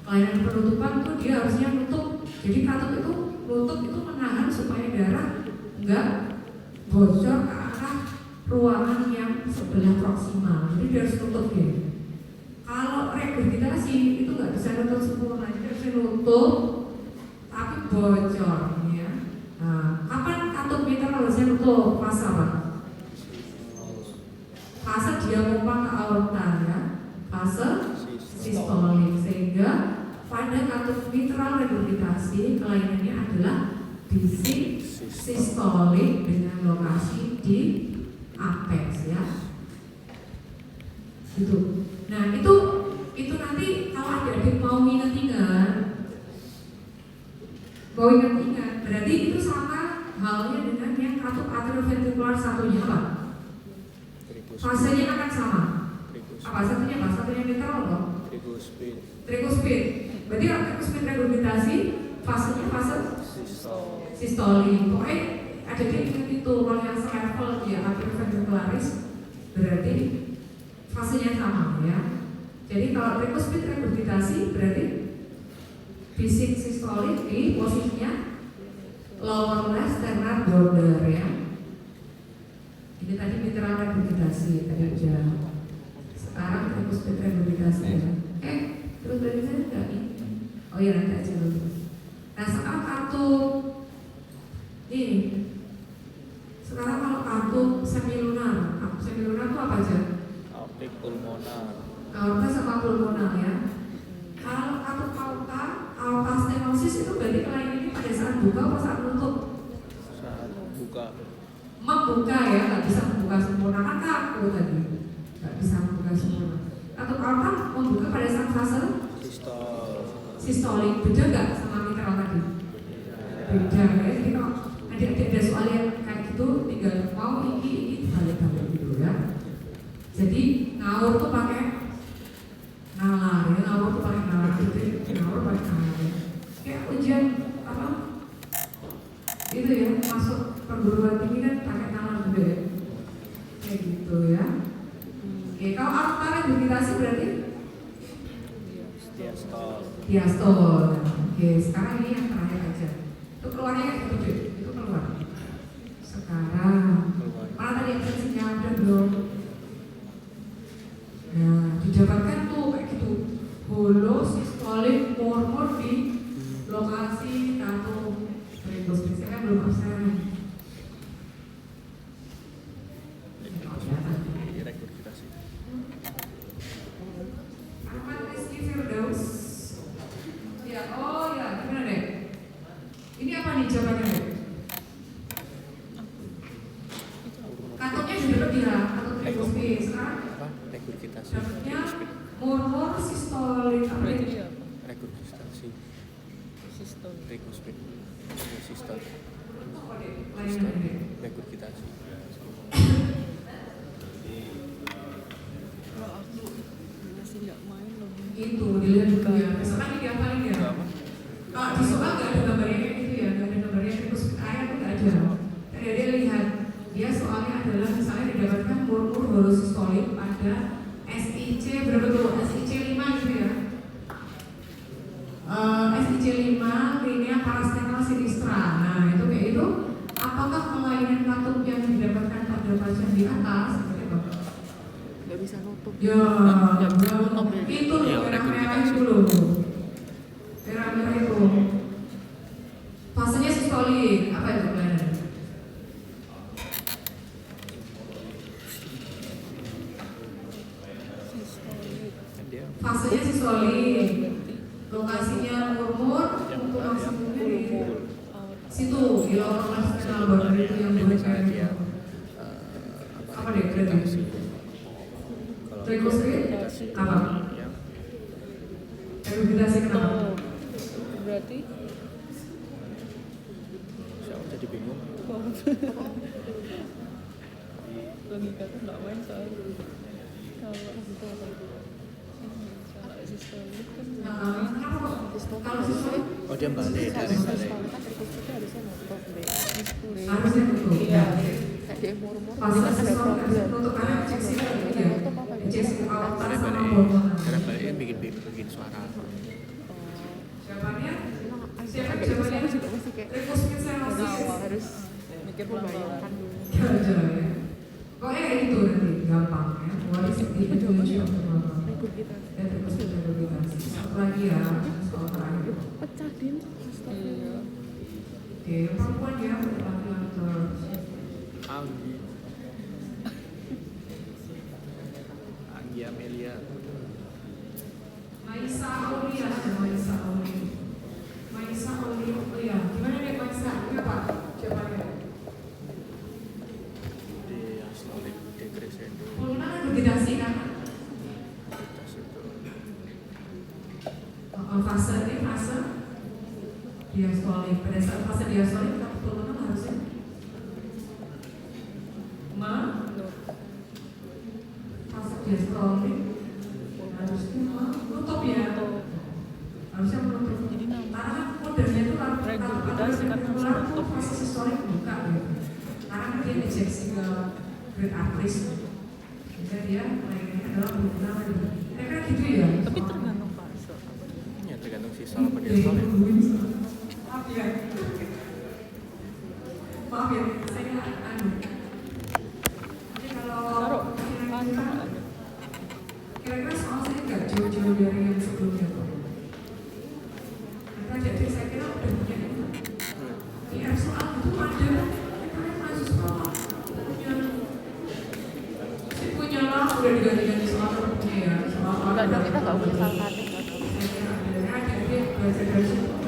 Kelainan penutupan tuh dia harusnya nutup. Jadi katop itu nutup itu menahan supaya darah enggak bocor ke arah ruangan yang sebelah proksimal. Jadi dia harus nutup ya. Kalau regurgitasi itu nggak bisa nutup sempurna, jadi harus nutup tapi bocor ya. Nah, kapan katup mitral harusnya nutup? Fase apa? Fase dia mumpang ke aorta ya, fase sistolik, sehingga pada katup mitral regurgitasi kelainannya adalah bisik sistolik dengan lokasi di apex ya. Gitu. Nah itu nanti kalau adik-adik mau ingat-ingat, berarti itu sama halnya dengan yang katup atrioventrikular satunya apa? Fasenya akan sama. Apa satunya? Satunya mitral apa? Tricuspid. Berarti kalau tricuspid regurgitasi fasenya fase sistolik. Pokoknya ada di ingat itu kalau yang selevel dia atrioventricularis berarti fasenya sama ya. Jadi kalau tricuspid regurgitasi berarti bisik sistolik di posisinya lower left sternal border ya. Ini tadi mitral regurgitasi tadi udah. Sekarang tricuspid regurgitasi ya. Terus dari saya enggak nih? Oh iya nanti aja dulu. Nah sekarang katup ini. Sekarang kalau katup semilunar itu apa aja? Aortic pulmonar. Aorta sama pulmonar ya. Kalau katup aorta stenosis itu berarti kelainannya pada saat buka atau saat nutup? Saat buka. Membuka ya, nggak bisa membuka sempurna kan kaku tadi, nggak bisa membuka sempurna. Katup aorta membuka pada saat fase sistolik, beda nggak sama mitral tadi? Beda ya. Jadi kalau adik-adik ada soal yang kayak gitu, tinggal mau ini balik-balik gitu ya. Jadi ngawur tuh pakai nalar ya, ngawur tuh pakai nalar gitu, ngawur pakai nalar ya. Kayak ujian apa? Itu ya, masuk perguruan tinggi kan pakai nalar juga ya. Kayak gitu ya. Oke, kalau aorta regurgitasi berarti diastol. Oke, sekarang ini yang terakhir aja. Itu keluarnya kayak gitu deh, itu keluar. Sekarang mana tadi yang fungsinya udah belum? Nah, didapatkan tuh kayak gitu. Holo sistolik murmur di lokasi katup tricuspid. Saya kan belum absen. Regurgitasi. Ahmad Rizky Firdaus. Ya, oh ya, gimana deh? Ini apa nih jawabannya deh? Katupnya sudah dia, katup tricuspid. Sekarang Regurgitasi. dapatnya murmur sistolik. Apa Berarti ini? dia apa? Regurgitasi. Sistol. Tricuspid. Sistol. Apa deh? Lainnya deh. Regurgitasi. Kalau aku masih nggak main loh. Itu dilihat dulu ya. Besok kan dihafalin ya. Apa? Kalau di soal nggak ada gambarnya kayak gitu ya, nggak ada gambarnya tricuspid air itu nggak ada. Tadi dia lihat, dia soalnya adalah misalnya didapatkan murmur holosistolik pada SIC berapa tuh? SIC 5 gitu ya. SIC 5 linea parasternal sinistra. Nah itu kayak itu. Apakah kelainan katup yang didapatkan pada pasien di atas? Seperti apa? Nggak bisa nutup. Ya, itu Ya, merah-merah itu loh. Merah-merah itu. Fasenya sistolik. Apa itu kelainan? Kan dia Fasenya sistolik. Lokasinya murmur untuk maksimumnya di situ di lower left sternal border itu yang buat misalnya dia apa deh berarti? Tricuspid apa? yang Regurgitasi kenapa? Oh, berarti siapa jadi bingung. logika tuh nggak main soalnya. Kalau gitu apa? Kalau sistolik kan Kenapa kok? Kalau sistolik Oh dia balik dari balik. Kan tricuspidnya harusnya nutup deh. harusnya betul. Iya. Kayak dia murmur. Fase Dia kan ada sistolik problem. untuk karena injeksi kan ya. Nutup apa ya? Injeksi aorta Karena sama balik. pulmonar. Karena balik bikin suara. Jawabannya? Siapa Kayak gitu jawabannya? juga masih kayak Tricuspid stenosis. harus mikir membayangkan dulu. Jalan-jalan ya. Pokoknya kayak gitu nanti gampang ya. What is the inclusion of the kita. dan terus integritas. Satu lagi ya, soal terakhir. Pecah din. Iya. Oke, perempuan ya, laki-laki terus. Anggi. Anggi Amelia. Maisa Aulia, Maisa Aulia. Maisa Aulia, gimana nih Maisa? Kenapa? Coba ya. Di Astolik di Crescendo. Gimana dikasih kan? Atas itu. Fase ini fase diastolik. Pada saat fase diastolik kita turunan harusnya fase diastolik harusnya menutup ya. Harusnya menutup. Jadi Karena kan kodenya itu kalau regurgitasi kan harus menutup. fase sistolik buka gitu. Karena kan dia injeksi ke great arteries. Sehingga dia lainnya adalah berguna lagi. Kira-kira gitu ya. Tapi tergantung fase. Ya tergantung sisal apa diastolik. Maaf ya. Maaf ya, saya anu. Jadi kalau Taruh langsung ada. kira-kira soal saya nggak jauh-jauh dari yang sebelumnya kok. Karena jadi saya kira udah punya itu. IR soal itu ada. Karena mahasiswa punya lah udah diganti-ganti soal punya ya. Soal Enggak dong, kita nggak punya salkatin. saya kira ada dia belajar dari situ.